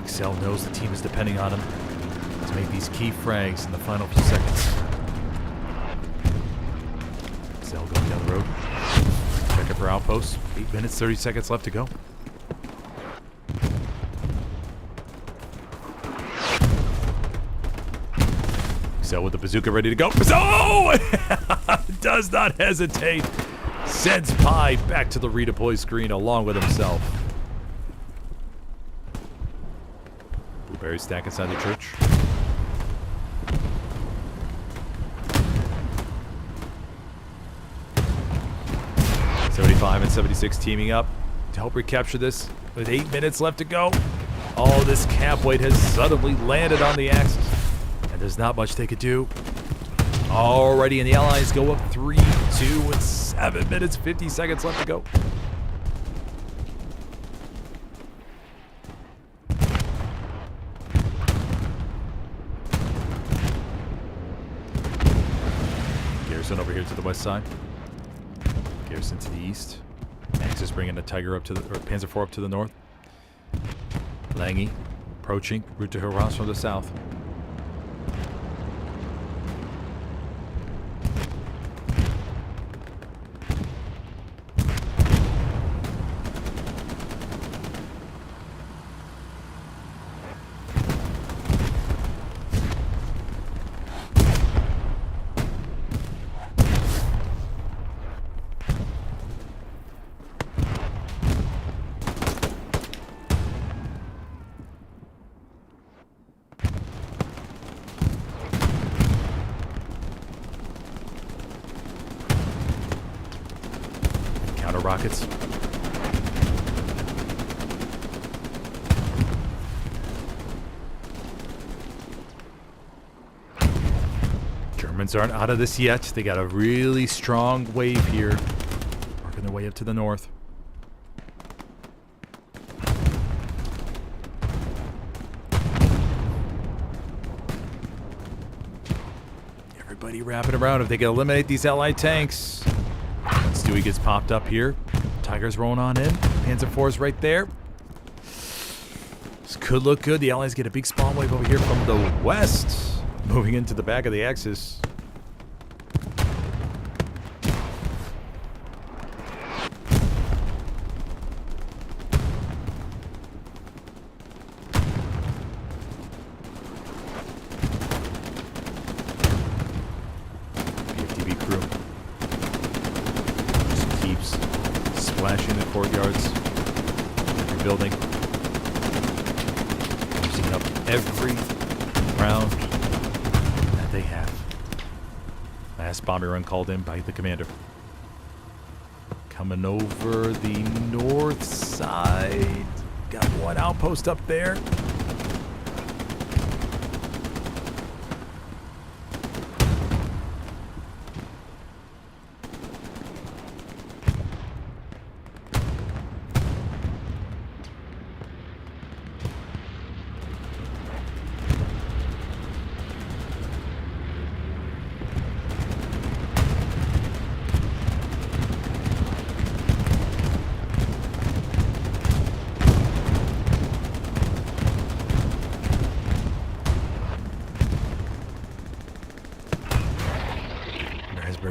Excel knows the team is depending on him to make these key frags in the final few seconds. Excel going down the road. Checking for outposts. 8 minutes, 30 seconds left to go. So with the bazooka ready to go. Oh! Does not hesitate. Sends Pi back to the redeploy screen along with himself. Blueberry stack inside the church. '75 and '76 teaming up to help recapture this with 8 minutes left to go. All this cap weight has suddenly landed on the axis. And there's not much they could do. Already, and the Allies go up 3-2 with 7 minutes, 50 seconds left to go. Garrison over here to the west side. Garrison to the east. Max is bringing the Tiger up to the, or Panzer IV up to the north. Lange approaching, route to Helios from the south. Rockets. Germans aren't out of this yet. They got a really strong wave here. Working their way up to the north. Everybody wrapping around. If they can eliminate these Allied tanks. Stewie gets popped up here. Tiger's rolling on in. Panzer IV's right there. This could look good. The Allies get a big spawn wave over here from the west. Moving into the back of the Axis. PFTV crew just keeps splashing the courtyards. Every building. Using up every round they have. Last bombing run called in by the commander. Coming over the north side. Got one outpost up there.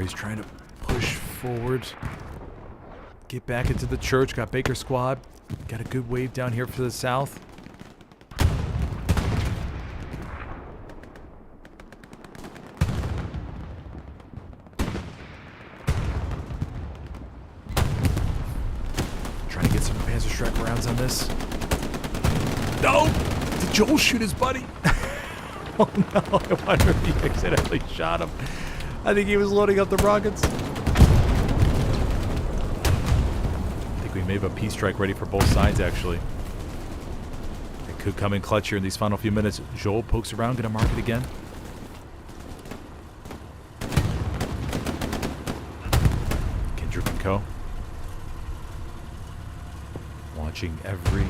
He's trying to push forward. Get back into the church. Got Baker squad. Got a good wave down here for the south. Trying to get some Panzer Strike rounds on this. No! Did Joel shoot his buddy? Oh no, I wonder if he accidentally shot him. I think he was loading up the rockets. I think we may have a peace strike ready for both sides, actually. It could come in clutch here in these final few minutes. Joel pokes around, gonna mark it again. Kendrick and Co. Watching every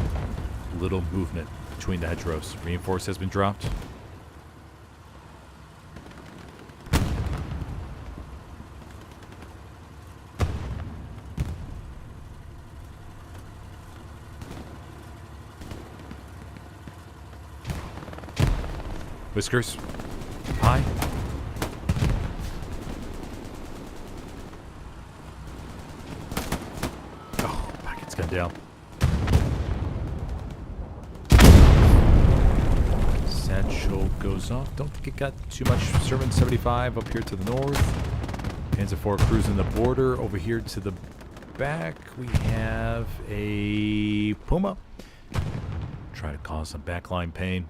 little movement between the hedgerows. Reinforce has been dropped. Whiskers. Pie. Oh, packet's gone down. Satchel goes off. Don't think it got too much. Sherman 75 up here to the north. Panzer IV cruising the border. Over here to the back, we have a Puma. Try to cause some backline pain.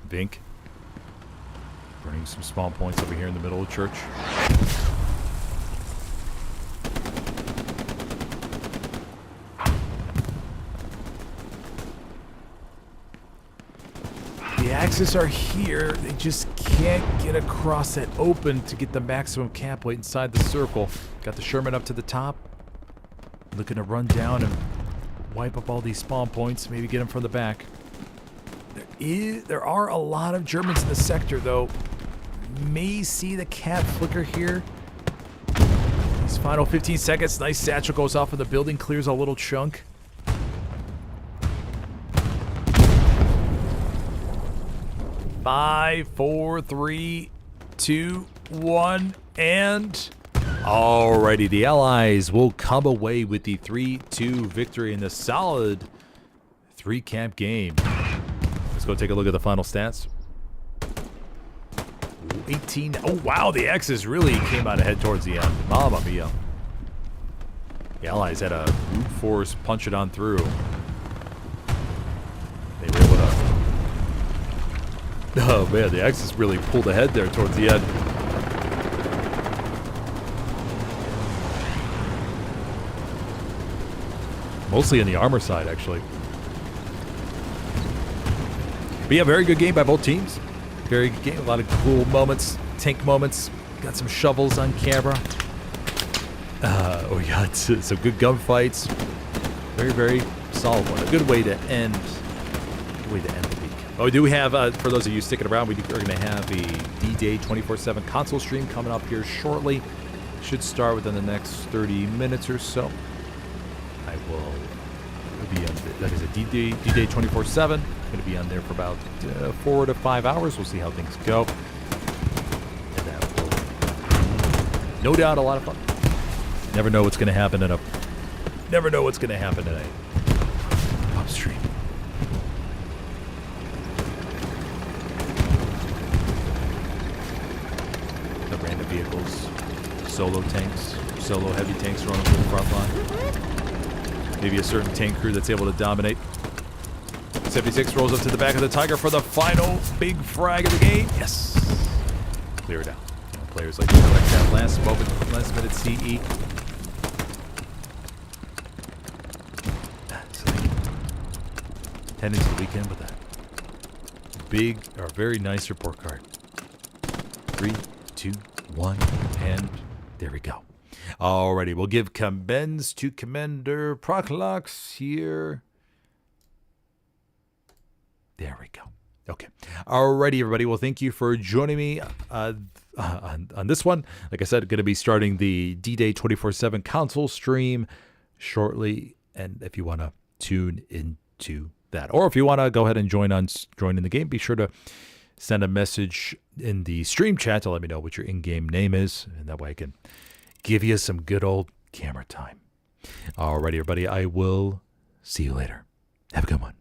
Vink. Burning some spawn points over here in the middle of church. The Axis are here. They just can't get across that open to get the maximum cap weight inside the circle. Got the Sherman up to the top. Looking to run down and wipe up all these spawn points. Maybe get them from the back. There are a lot of Germans in the sector, though. May see the cap flicker here. These final 15 seconds. Nice satchel goes off in the building. Clears a little chunk. Five, four, three, two, one, and... Alrighty, the Allies will come away with the 3-2 victory in the solid 3-camp game. Let's go take a look at the final stats. 18. Oh, wow. The X's really came out ahead towards the end. Mamma mia. The Allies had a brute force punch it on through. Oh man, the Axis really pulled ahead there towards the end. Mostly in the armor side, actually. But yeah, very good game by both teams. Very good game. A lot of cool moments, tank moments. Got some shovels on camera. We got some good gunfights. Very, very solid one. A good way to end. The week. Oh, we do have, for those of you sticking around, we are going to have a D-Day 24/7 console stream coming up here shortly. Should start within the next 30 minutes or so. I will be on, that is a D-Day 24/7. Going to be on there for about 4 to 5 hours. We'll see how things go. And that will, no doubt, a lot of fun. Never know what's going to happen in a pub stream. The random vehicles, solo tanks, solo heavy tanks running through the front line. Maybe a certain tank crew that's able to dominate. 76 rolls up to the back of the Tiger for the final big frag of the game. Yes. Clear it out. You know, players like to collect that last minute CE. So they can head into the weekend with a big or very nice report card. 3, 2, 1, and there we go. Alrighty, we'll give commends to Commander Proclox here. There we go. Okay. Alrighty, everybody. Well, thank you for joining me on this one. Like I said, going to be starting the D-Day 24/7 console stream shortly. And if you want to tune into that, or if you want to go ahead and join in the game, be sure to send a message in the stream chat to let me know what your in-game name is. And that way I can give you some good old camera time. Alrighty, everybody. I will see you later. Have a good one.